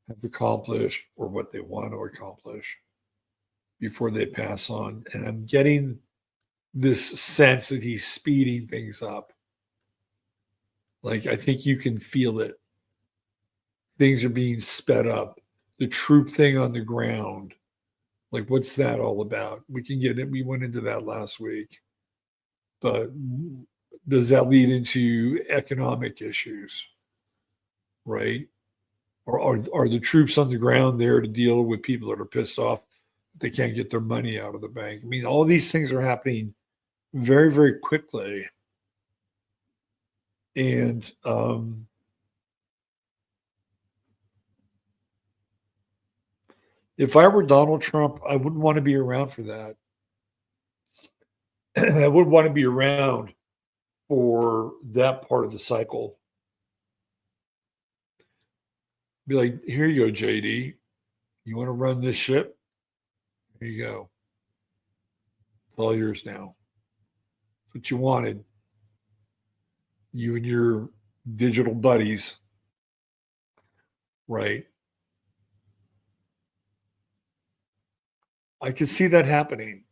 have accomplished or what they want to accomplish before they pass on. And I'm getting this sense that he's speeding things up. Like, I think you can feel it. Things are being sped up. The troop thing on the ground, like, what's that all about? We can get it. We went into that last week. But does that lead into economic issues, right? Or are the troops on the ground there to deal with people that are pissed off that they can't get their money out of the bank? I mean, all these things are happening very, very quickly. And if I were Donald Trump, I wouldn't want to be around for that. I wouldn't want to be around for that part of the cycle. Be like, here you go, JD. You want to run this ship? Here you go. It's all yours now. It's what you wanted. You and your digital buddies, right? I could see that happening.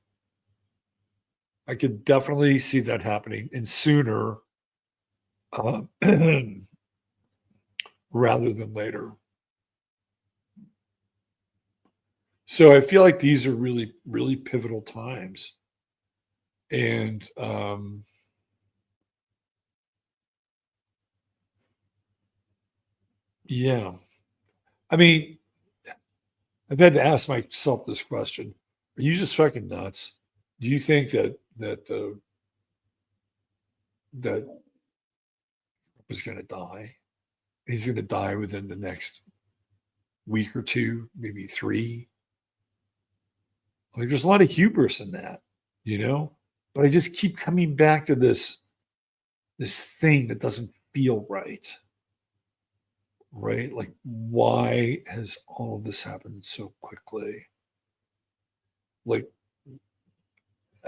I could definitely see that happening, and sooner rather than later. So I feel like these are really, really pivotal times. And yeah, I mean, I've had to ask myself this question: are you just fucking nuts? Do you think that Trump is going to die? He's going to die within the next week or two, maybe 3. Like, there's a lot of hubris in that, you know. But I just keep coming back to this thing that doesn't feel right. Right? Like, why has all of this happened so quickly? Like,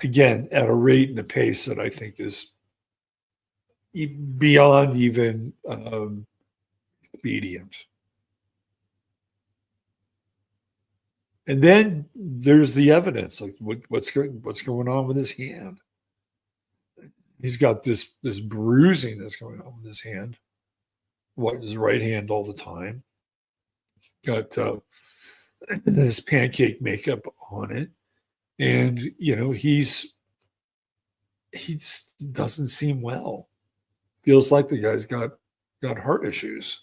again, at a rate and a pace that I think is beyond even expedient. And then there's the evidence, like what's going on with his hand. He's got this bruising that's going on with his hand. His right hand all the time. Got his pancake makeup on it, and he doesn't seem well. Feels like the guy's got heart issues,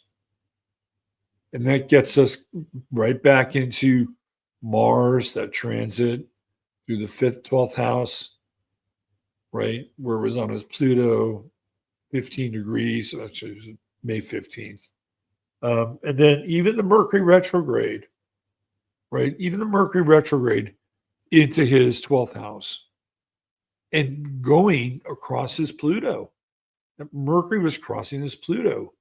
and that gets us right back into Mars, that transit through the 5th, 12th house, right, where it was on his Pluto, 15 degrees, actually May 15th. And then even the Mercury retrograde, right, even the Mercury retrograde into his 12th house and going across his Pluto. Mercury was crossing his Pluto.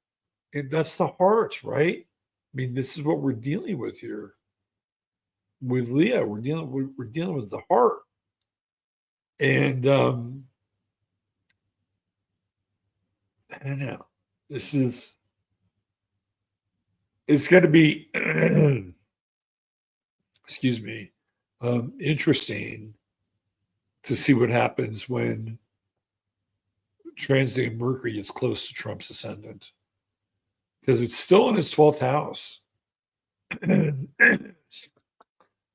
And that's the heart, right? I mean, this is what we're dealing with here. With Leo, we're dealing with the heart. And I don't know. It's going to be excuse me, interesting to see what happens when transiting Mercury gets close to Trump's ascendant, because it's still in his 12th house.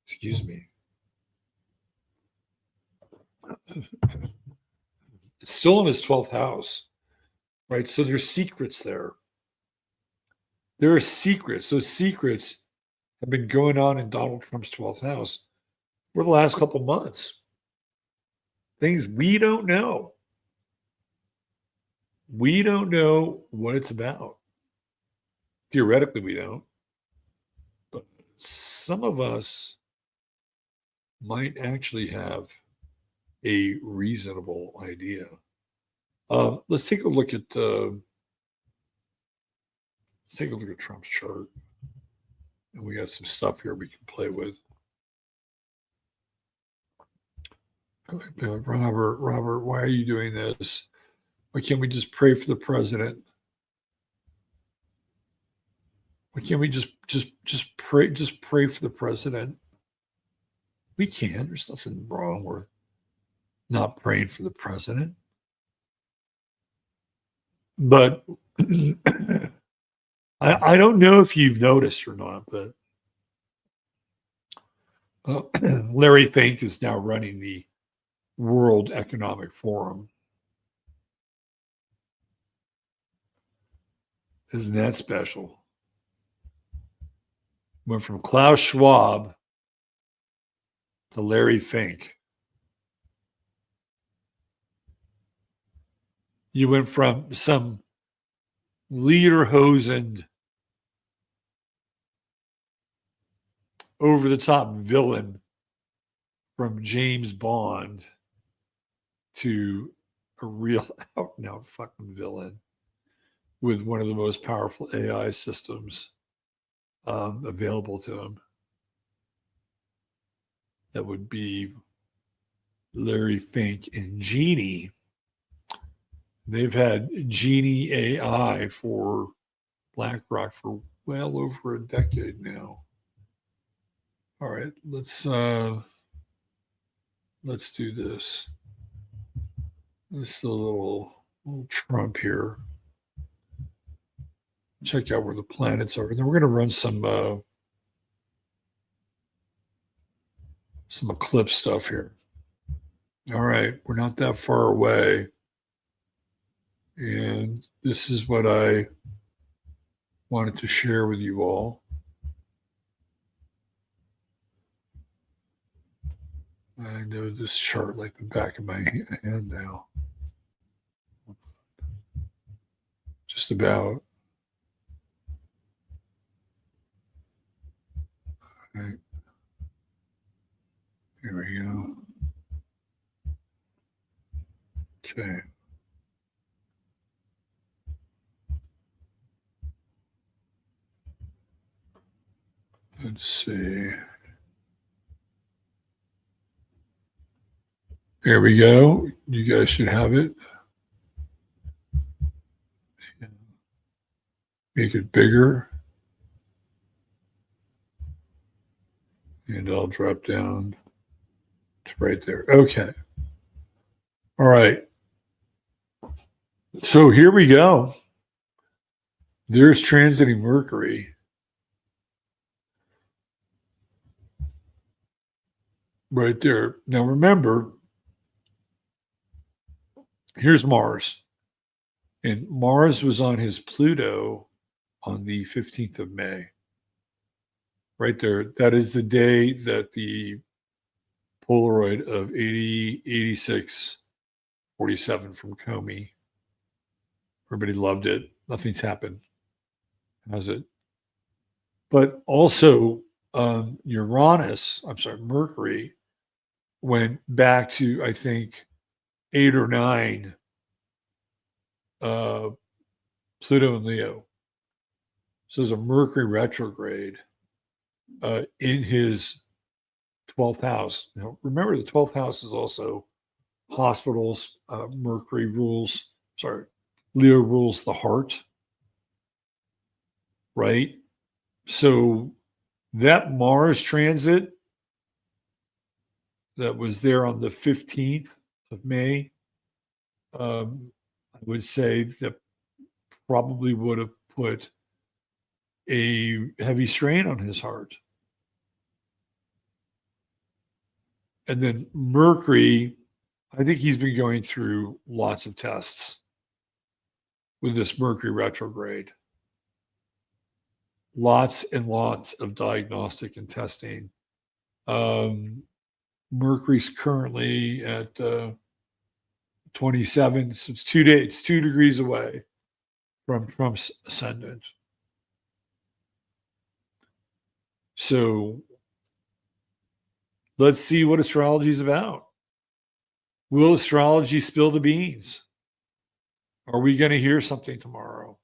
Excuse me. It's still in his 12th house, right? So there's secrets there. There are secrets. Those secrets have been going on in Donald Trump's 12th house for the last couple months. Things we don't know. We don't know what it's about. Theoretically, we don't. But some of us might actually have a reasonable idea. Let's take a look at Trump's chart, and we got some stuff here we can play with. Robert, why are you doing this? Why can't we just pray for the president? Why can't we just pray for the president? We can. There's nothing wrong with not praying for the president. But I don't know if you've noticed or not, but Larry Fink is now running the World Economic Forum. Isn't that special? Went from Klaus Schwab to Larry Fink. You went from some lederhosen, over-the-top villain from James Bond to a real out-and-out fucking villain with one of the most powerful AI systems available to him. That would be Larry Fink and Genie. They've had Genie AI for BlackRock for well over a decade now. All right, let's do this. This is a little Trump here. Check out where the planets are. And then we're going to run some eclipse stuff here. All right, we're not that far away. And this is what I wanted to share with you all. I know this chart like the back of my hand now. Just about. All right. Here we go. Okay. Let's see. There we go. You guys should have it. Make it bigger. And I'll drop down to right there. Okay. All right. So here we go. There's transiting Mercury. Right there. Now remember, here's Mars. And Mars was on his Pluto on the 15th of May. Right there. That is the day that the Polaroid of 8647 from Comey. Everybody loved it. Nothing's happened, has it? But also, Mercury went back to, I think, 8 or 9 Pluto and Leo. So there's a Mercury retrograde in his 12th house. Now, remember, the 12th house is also hospitals. Leo rules the heart, right? So that Mars transit that was there on the 15th of May, I would say that probably would have put a heavy strain on his heart. And then Mercury, I think he's been going through lots of tests with this Mercury retrograde. Lots and lots of diagnostic and testing. Mercury's currently at 27, so it's 2 days, it's 2 degrees away from Trump's ascendant. So let's see what astrology is about. Will astrology spill the beans? Are we going to hear something tomorrow?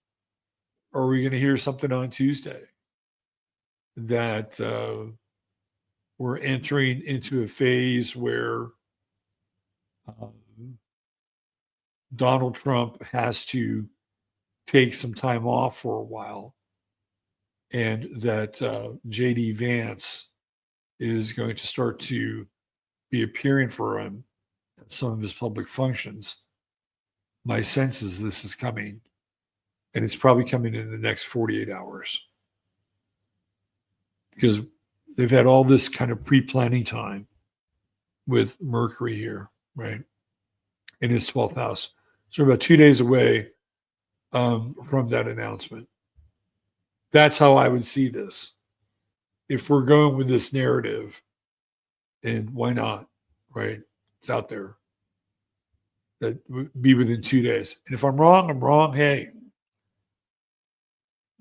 Are we going to hear something on Tuesday that we're entering into a phase where Donald Trump has to take some time off for a while and that JD Vance is going to start to be appearing for him at some of his public functions. My sense is this is coming, and it's probably coming in the next 48 hours because they've had all this kind of pre-planning time with Mercury here, right, in his 12th house. So we're about 2 days away from that announcement. That's how I would see this. If we're going with this narrative, and why not, right? It's out there. That would be within 2 days. And if I'm wrong, I'm wrong. Hey,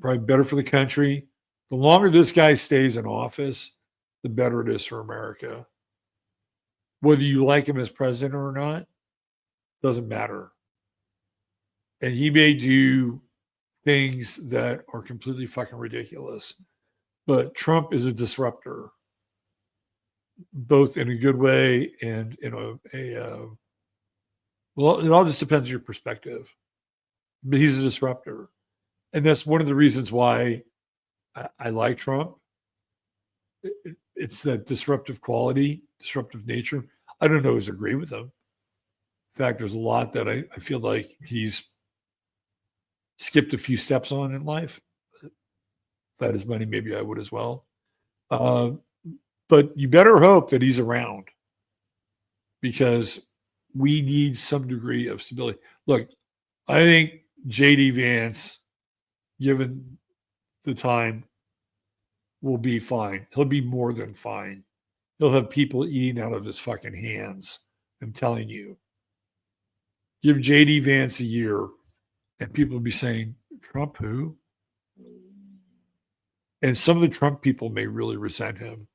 probably better for the country. The longer this guy stays in office, the better it is for America. Whether you like him as president or not, doesn't matter. And he may do things that are completely fucking ridiculous. But Trump is a disruptor, both in a good way and in well, it all just depends on your perspective. But he's a disruptor. And that's one of the reasons why I like Trump. It's that disruptive quality, disruptive nature. I don't always agree with him. In fact, there's a lot that I feel like he's skipped a few steps on in life. If I had his money, maybe I would as well. But you better hope that he's around because we need some degree of stability. Look, I think JD Vance, given the time, will be fine. He'll be more than fine. He'll have people eating out of his fucking hands. I'm telling you. Give JD Vance a year and people will be saying, Trump who? And some of the Trump people may really resent him.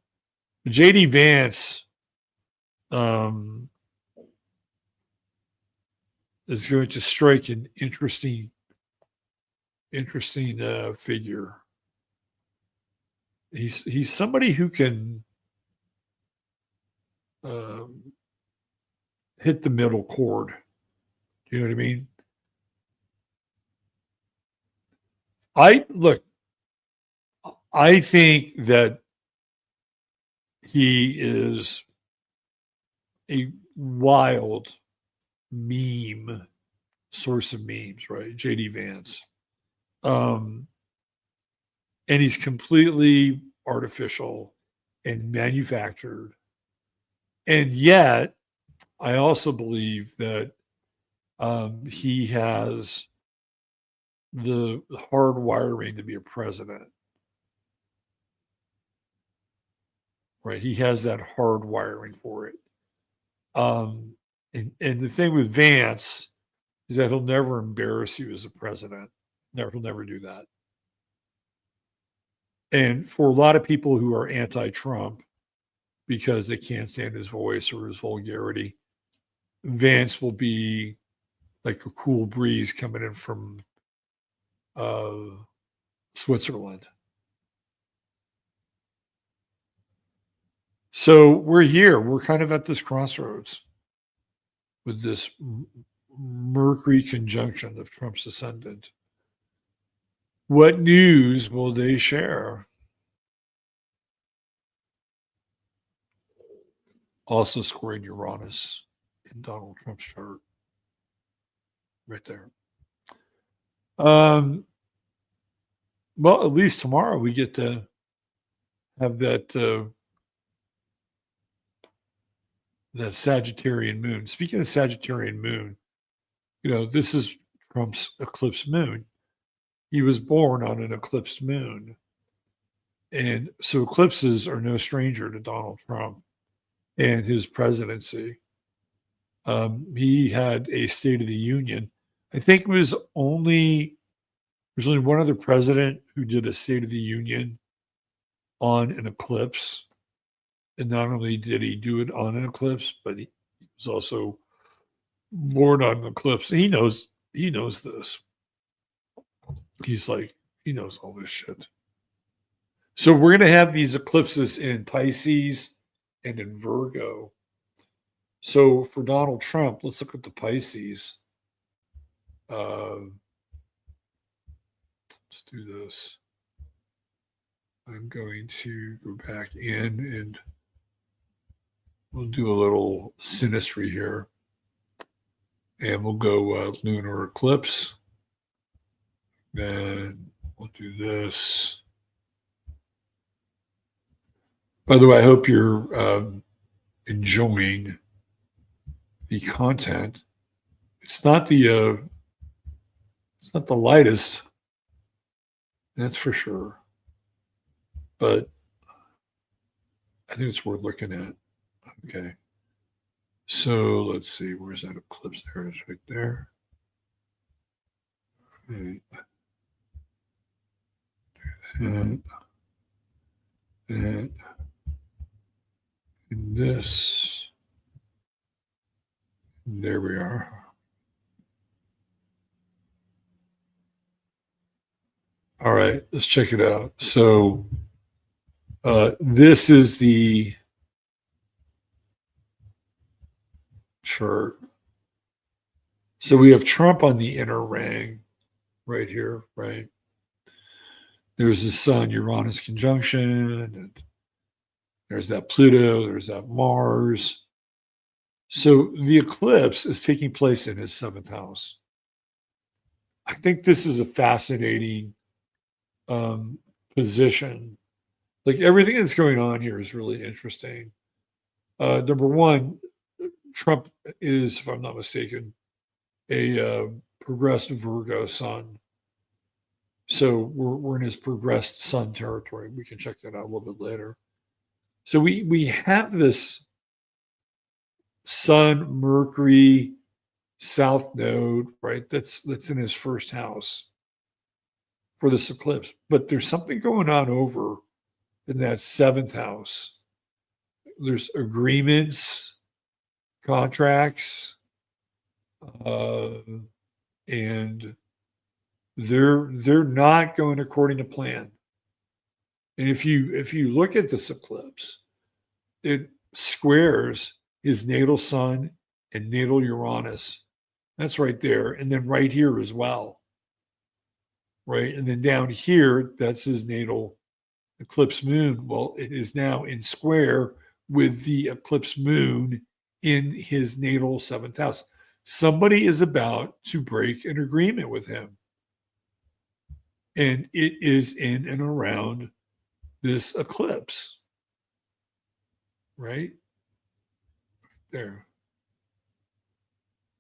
JD Vance is going to strike an interesting figure. He's somebody who can hit the middle chord. Do you know what I mean? I think that he is a wild meme source of memes, right? JD Vance. And he's completely artificial and manufactured. And yet, I also believe that he has the hard wiring to be a president. Right? He has that hard wiring for it. And the thing with Vance is that he'll never embarrass you as a president. He'll never do that. And for a lot of people who are anti-Trump because they can't stand his voice or his vulgarity, Vance will be like a cool breeze coming in from Switzerland. So we're here. We're kind of at this crossroads with this Mercury conjunction of Trump's ascendant. What news will they share? Also squaring Uranus in Donald Trump's chart. Right there. Well, at least tomorrow we get to have that that Sagittarian moon. Speaking of Sagittarian moon, this is Trump's eclipse moon. He was born on an eclipsed moon. And so eclipses are no stranger to Donald Trump and his presidency. He had a State of the Union. I think there's only one other president who did a State of the Union on an eclipse. And not only did he do it on an eclipse, but he was also born on an eclipse. And he knows this. He's like, he knows all this shit. So we're going to have these eclipses in Pisces and in Virgo. So for Donald Trump, let's look at the Pisces. Let's do this. I'm going to go back in and we'll do a little synastry here. And we'll go lunar eclipse. Then we'll do this. By the way, I hope you're enjoying the content. It's not the lightest, that's for sure. But I think it's worth looking at. Okay. So let's see, where's that eclipse? There it is right there. Right. And this. There we are. All right, let's check it out. So this is the chart. So we have Trump on the inner ring right here, right? There's the Sun Uranus conjunction, and there's that Pluto, there's that Mars. So the eclipse is taking place in his seventh house. I think this is a fascinating position. Like everything that's going on here is really interesting. Number one, Trump is, if I'm not mistaken, a progressed Virgo sun. So we're in his progressed sun territory. We can check that out a little bit later. So we have this Sun, Mercury, South Node, right? That's in his first house for this eclipse. But there's something going on over in that seventh house. There's agreements, contracts, and they're not going according to plan. And if you look at this eclipse, it squares his natal Sun and natal Uranus. That's right there. And then right here as well. Right. And then down here, that's his natal eclipse moon. Well, it is now in square with the eclipse moon in his natal seventh house. Somebody is about to break an agreement with him. And it is in and around this eclipse. Right? There.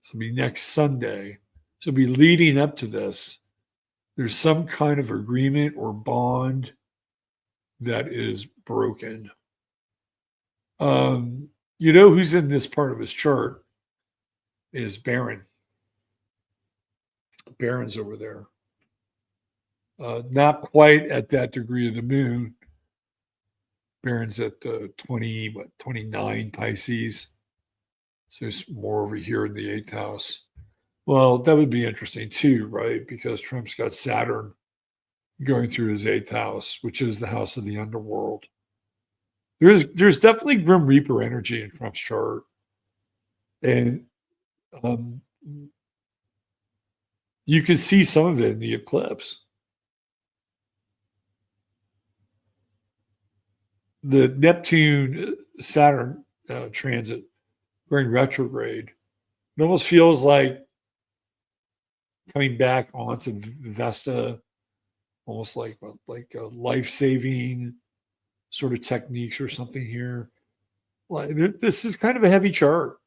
So it'll be next Sunday. So it'll be leading up to this. There's some kind of agreement or bond that is broken. You know who's in this part of his chart is Baron. Baron's over there. Not quite at that degree of the moon. Baron's at 29 Pisces. So it's more over here in the eighth house. Well, that would be interesting too, right? Because Trump's got Saturn going through his eighth house, which is the house of the underworld. There's definitely Grim Reaper energy in Trump's chart. And you can see some of it in the eclipse. The Neptune Saturn transit going retrograde. It almost feels like coming back onto Vesta, almost like life-saving sort of techniques or something here. Like this is kind of a heavy chart.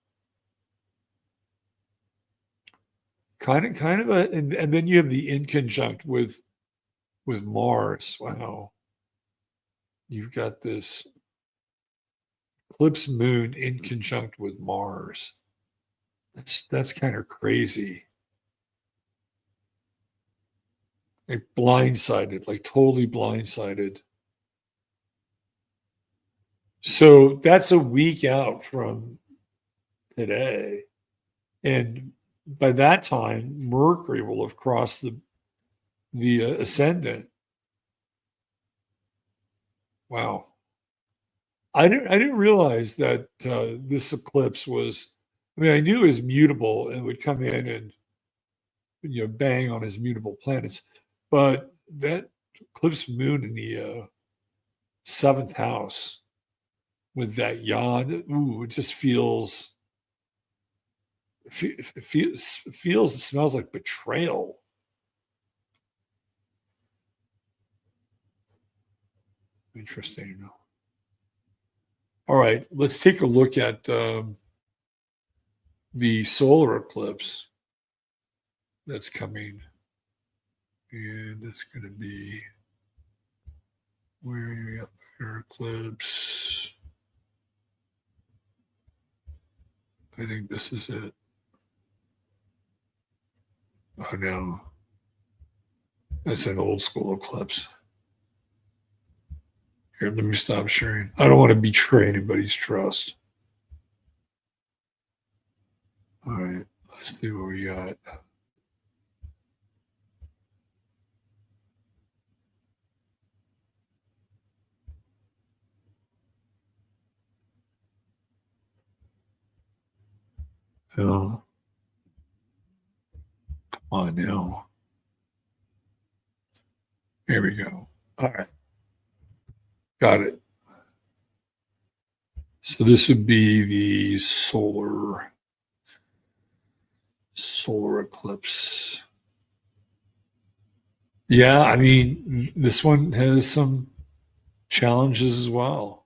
Kind of and then you have the inconjunct with Mars. Wow. You've got this eclipse moon in conjunct with Mars. That's kind of crazy. Like blindsided, like totally blindsided. So that's a week out from today. And by that time, Mercury will have crossed the ascendant. Wow. I didn't realize that this eclipse was, I mean, I knew it was mutable and would come in and, bang on his mutable planets. But that eclipse moon in the seventh house with that yod. Ooh, it just feels it smells like betrayal. Interesting. All right, let's take a look at the solar eclipse that's coming. And it's going to be where you got your eclipse. I think this is it. Oh no, that's an old school eclipse. Here, let me stop sharing. I don't want to betray anybody's trust. All right, let's see what we got. Oh, come on now. Here we go. All right, got it. So this would be the solar eclipse. Yeah, I mean, this one has some challenges as well.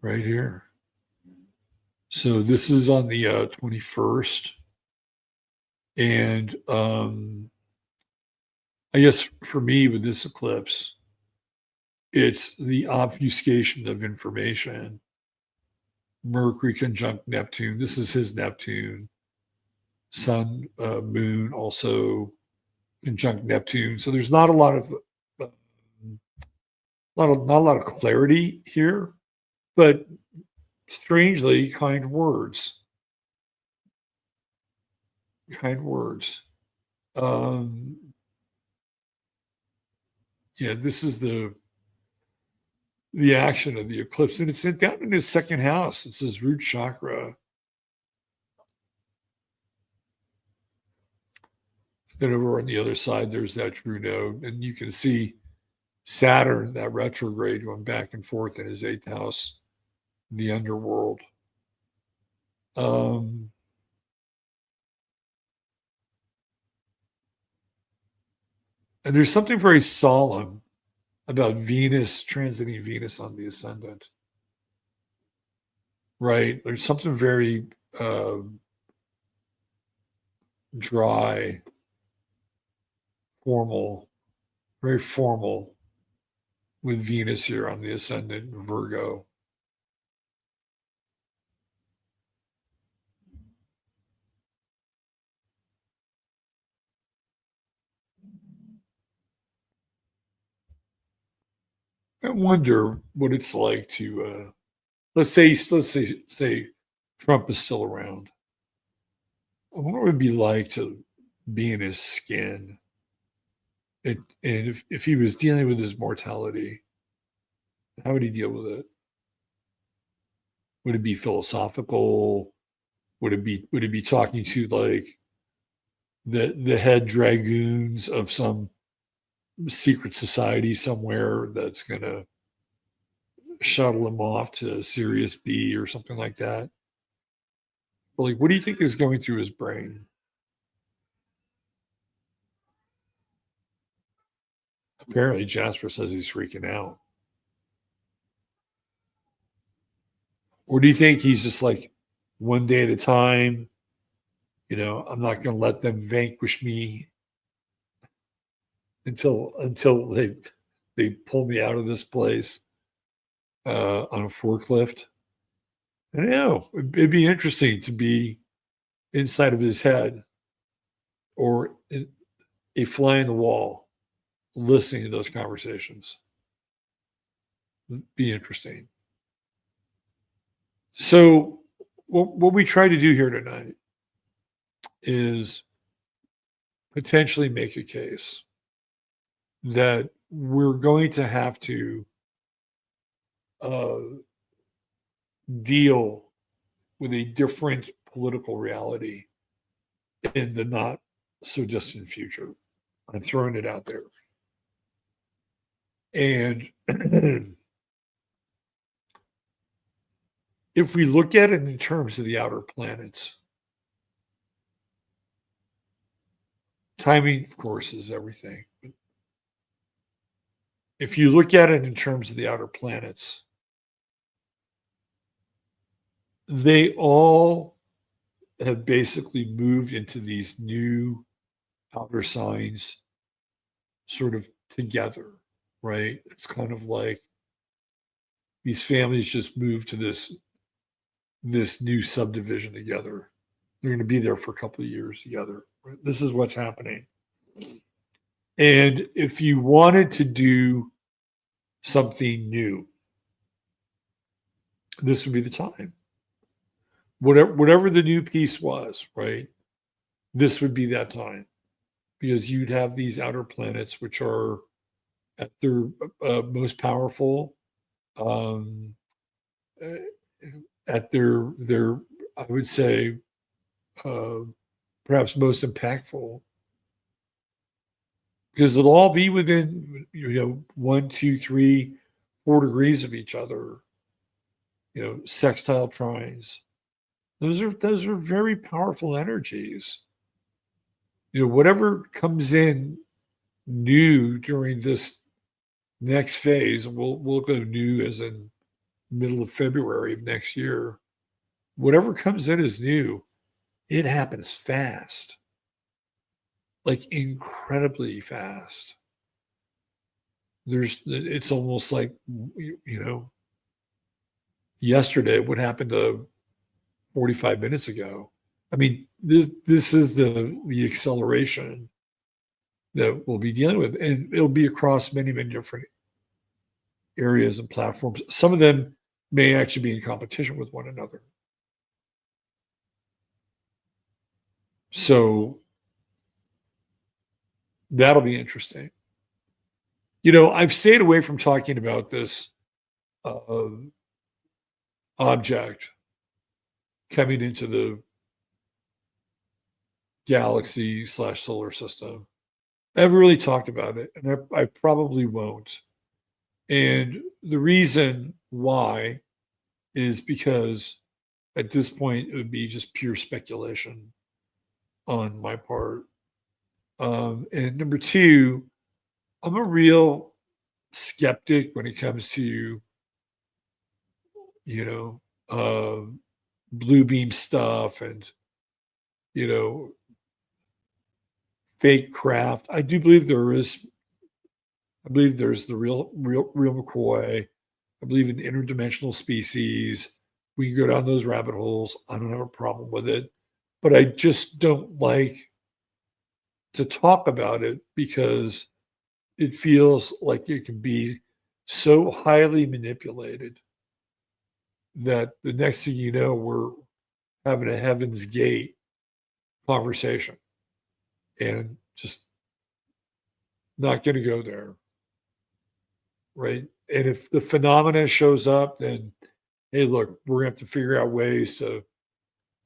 Right here. So this is on the 21st. And I guess for me with this eclipse, it's the obfuscation of information. Mercury conjunct Neptune. This is his Neptune. Sun, Moon also conjunct Neptune. So there's not a lot of not a lot of clarity here, but strangely kind words. Kind words. Yeah, this is the action of the eclipse, and it's down in his second house. It's his root chakra. Then over on the other side, there's that true node, and you can see Saturn, that retrograde, going back and forth in his eighth house, the underworld. And there's something very solemn about Venus transiting Venus on the ascendant, right? There's something very dry, formal, very formal with Venus here on the ascendant in Virgo. I wonder what it's like to let's say Trump is still around. I wonder what it would be like to be in his skin, and if he was dealing with his mortality, how would he deal with it? Would it be philosophical? Would it be talking to like the head dragoons of some secret society somewhere that's going to shuttle him off to Sirius B or something like that? Like, what do you think is going through his brain? Apparently, Jasper says he's freaking out. Or do you think he's just like one day at a time? You know, I'm not going to let them vanquish me until they pull me out of this place on a forklift. I don't know. It'd be interesting to be inside of his head or a fly in the wall listening to those conversations. It'd be interesting. So, what we try to do here tonight is potentially make a case that we're going to have to deal with a different political reality in the not so distant future. I'm throwing it out there. And if we look at it in terms of the outer planets, timing, of course, is everything. If you look at it in terms of the outer planets, they all have basically moved into these new outer signs sort of together, right? It's kind of like these families just moved to this new subdivision together. They're going to be there for a couple of years together. Right? This is what's happening. And if you wanted to do something new, this would be the time. Whatever the new piece was, right? This would be that time, because you'd have these outer planets, which are at their most powerful, um, at their I would say uh, perhaps most impactful, because it'll all be within 1, 2, 3, 4 degrees of each other. Sextile trines. Those are very powerful energies. Whatever comes in new during this next phase, we'll go new as in middle of February of next year. Whatever comes in as new, it happens fast, like incredibly fast. It's almost like yesterday what happened to 45 minutes ago. I mean, this is the acceleration that we'll be dealing with, and it'll be across many, many different areas and platforms. Some of them may actually be in competition with one another. So that'll be interesting. I've stayed away from talking about this object coming into the galaxy / solar system. I haven't really talked about it, and I probably won't. And the reason why is because at this point it would be just pure speculation on my part. And number two, I'm a real skeptic when it comes to blue beam stuff and fake craft. I do believe there's the real McCoy. I believe in interdimensional species. We can go down those rabbit holes. I don't have a problem with it, but I just don't like to talk about it because it feels like it can be so highly manipulated that the next thing you know, we're having a Heaven's Gate conversation, and just not going to go there. Right. And if the phenomena shows up, then, hey, look, we're going to have to figure out ways to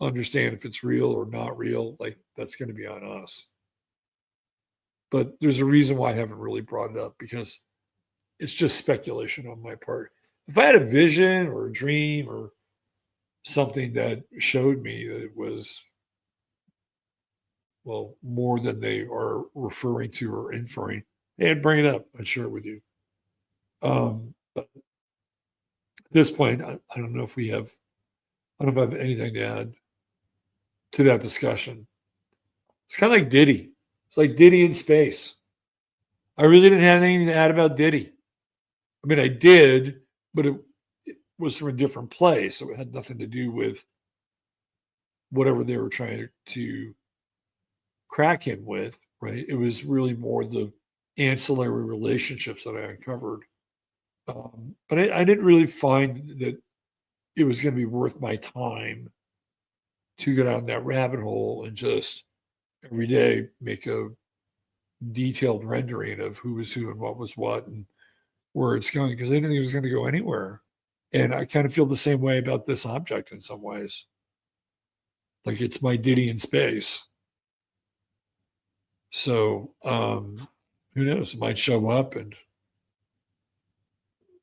understand if it's real or not real. Like, that's going to be on us. But there's a reason why I haven't really brought it up, because it's just speculation on my part. If I had a vision or a dream or something that showed me that it was, well, more than they are referring to or inferring, hey, I'd bring it up. I'd share it with you. But at this point, I don't know if I have anything to add to that discussion. It's kind of like Diddy. It's like Diddy in space. I really didn't have anything to add about Diddy. I mean, I did, but it was from a different place. So it had nothing to do with whatever they were trying to crack him with, right? It was really more the ancillary relationships that I uncovered. But I didn't really find that it was going to be worth my time to go down that rabbit hole and just every day make a detailed rendering of who was who and what was what and where it's going, because I didn't think it was going to go anywhere. And I kind of feel the same way about this object in some ways. Like, it's my Diddy in space. So who knows? It might show up and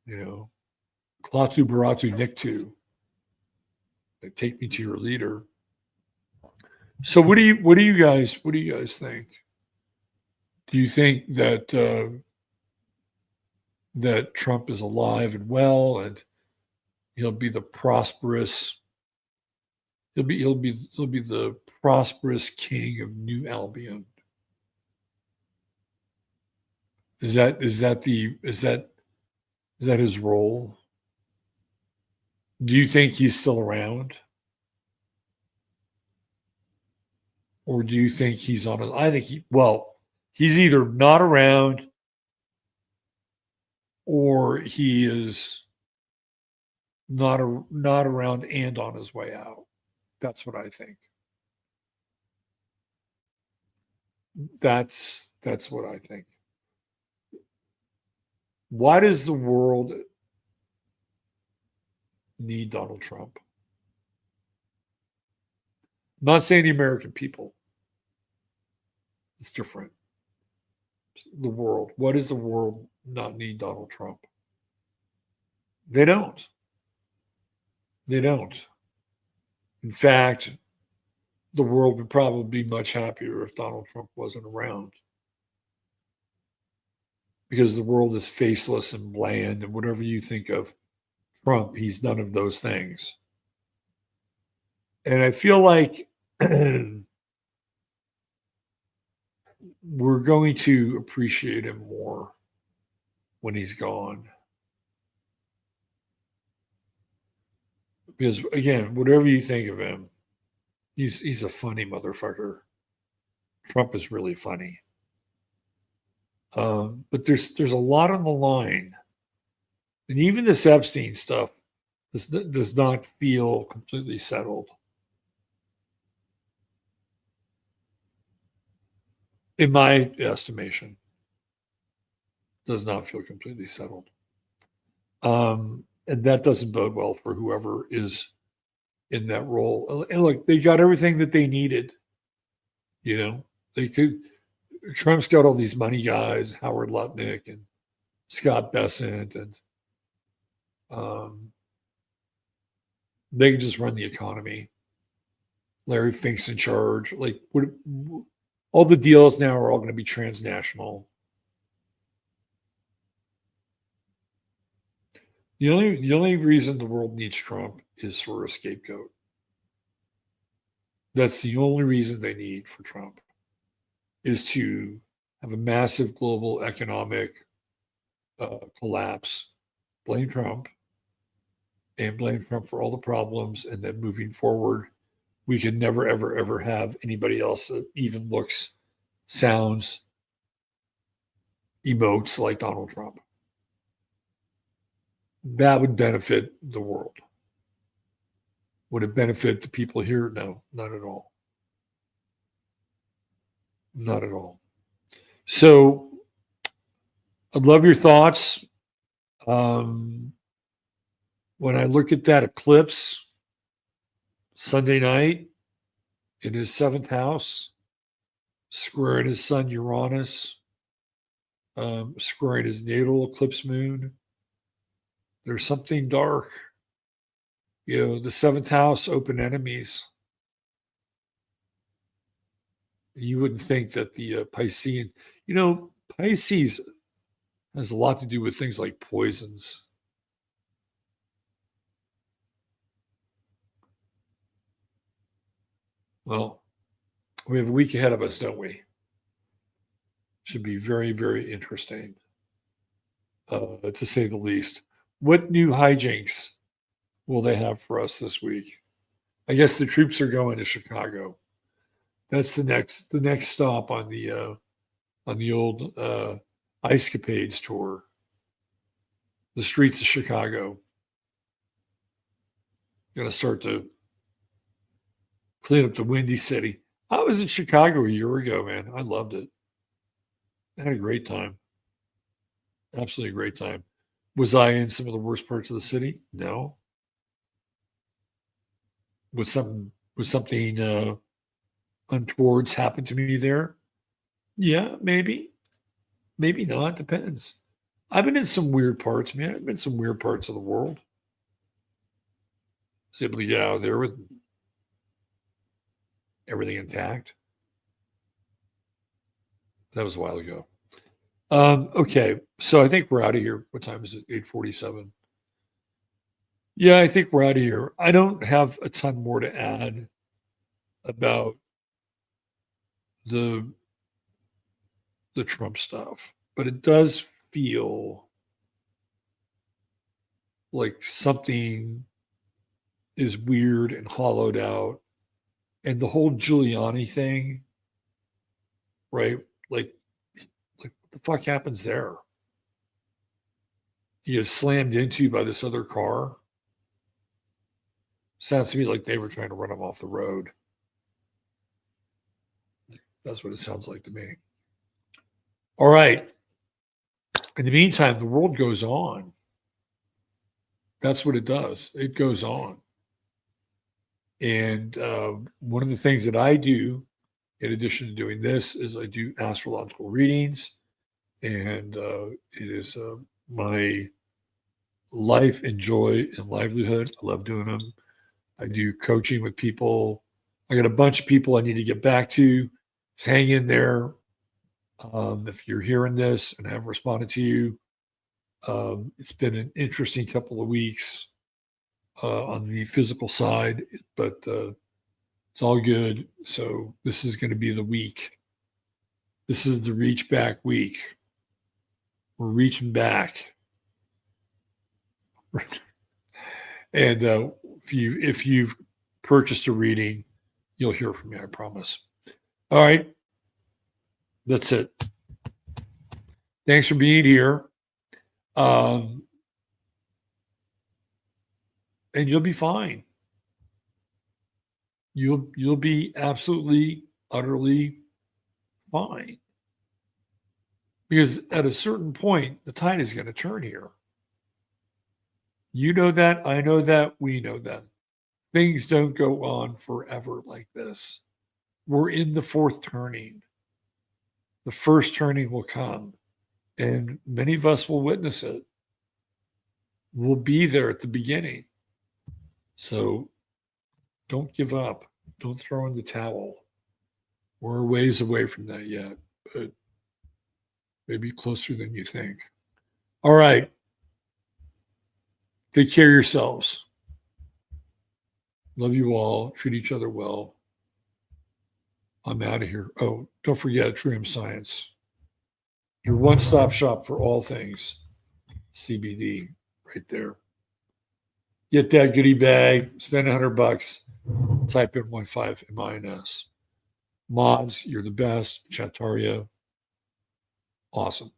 Klaatu Baratu Niktu. Like, take me to your leader. So what do you guys think? Do you think that that Trump is alive and well, and he'll be the prosperous? He'll be the prosperous king of New Albion. Is that his role? Do you think he's still around? Or do you think he's on I think he's either not around or he is not around and on his way out. That's what I think. That's what I think. Why does the world need Donald Trump? I'm not saying the American people. It's different. The world. Why does the world not need Donald Trump? They don't. They don't. In fact, the world would probably be much happier if Donald Trump wasn't around. Because the world is faceless and bland, and whatever you think of Trump, he's none of those things. And I feel like we're going to appreciate him more when he's gone. Because again, whatever you think of him, he's a funny motherfucker. Trump is really funny. But there's a lot on the line. And even this Epstein stuff does not feel completely settled. In my estimation, does not feel completely settled. And that doesn't bode well for whoever is in that role. And look, they got everything that they needed. You know, Trump's got all these money guys, Howard Lutnick and Scott Bessent, and they can just run the economy. Larry Fink's in charge. Like, all the deals now are all going to be transnational. The only reason the world needs Trump is for a scapegoat. That's the only reason they need for Trump, is to have a massive global economic collapse, blame Trump, and blame Trump for all the problems, and then moving forward, we can never, ever, ever have anybody else that even looks, sounds, emotes like Donald Trump. That would benefit the world. Would it benefit the people here? No, not at all. Not at all. So I'd love your thoughts. When I look at that eclipse Sunday night in his seventh house, squaring his sun Uranus, squaring his natal eclipse moon, there's something dark. You know, the seventh house, open enemies. You wouldn't think that the Piscean, Pisces has a lot to do with things like poisons. Well, we have a week ahead of us, don't we? Should be very, very interesting, to say the least. What new hijinks will they have for us this week? I guess the troops are going to Chicago. That's the next stop on the old Ice Capades tour. The streets of Chicago. Going to start to clean up the Windy City. I was in Chicago a year ago, man. I loved it. I had a great time. Absolutely a great time. Was I in some of the worst parts of the city? No. Was something untowards happened to me there? Yeah, maybe. Maybe not. Depends. I've been in some weird parts, man. I've been in some weird parts of the world. I was able to get out of there with everything intact. That was a while ago. Okay, so I think we're out of here. What time is it? 8:47. Yeah, I think we're out of here. I don't have a ton more to add about the Trump stuff, but it does feel like something is weird and hollowed out. And the whole Giuliani thing, right? Like what the fuck happens there? He gets slammed into by this other car. Sounds to me like they were trying to run him off the road. That's what it sounds like to me. All right. In the meantime, the world goes on. That's what it does. It goes on. And one of the things that I do, in addition to doing this, is I do astrological readings. And it is my life and joy and livelihood. I love doing them. I do coaching with people. I got a bunch of people I need to get back to. Just hang in there. If you're hearing this and I haven't responded to you, it's been an interesting couple of weeks on the physical side, but it's all good. So this is going to be the week. This is the reach back week. We're reaching back. And if you've purchased a reading, you'll hear from me, I promise. All right. That's it. Thanks for being here. And you'll be fine. You'll be absolutely, utterly fine. Because at a certain point, the tide is going to turn here. You know that. I know that. We know that. Things don't go on forever like this. We're in the fourth turning. The first turning will come, and many of us will witness it. We'll be there at the beginning. So don't give up. Don't throw in the towel. We're a ways away from that yet, but maybe closer than you think. All right. Take care of yourselves. Love you all. Treat each other well. I'm out of here. Oh, don't forget True Hemp Science. Your one-stop shop for all things CBD right there. Get that goodie bag. Spend $100. Type in 15 MINS. Mods, you're the best. Chattaria, awesome.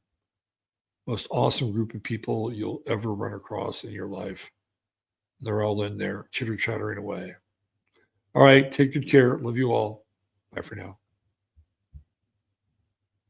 Most awesome group of people you'll ever run across in your life. They're all in there, chitter-chattering away. All right, take good care. Love you all. Bye for now.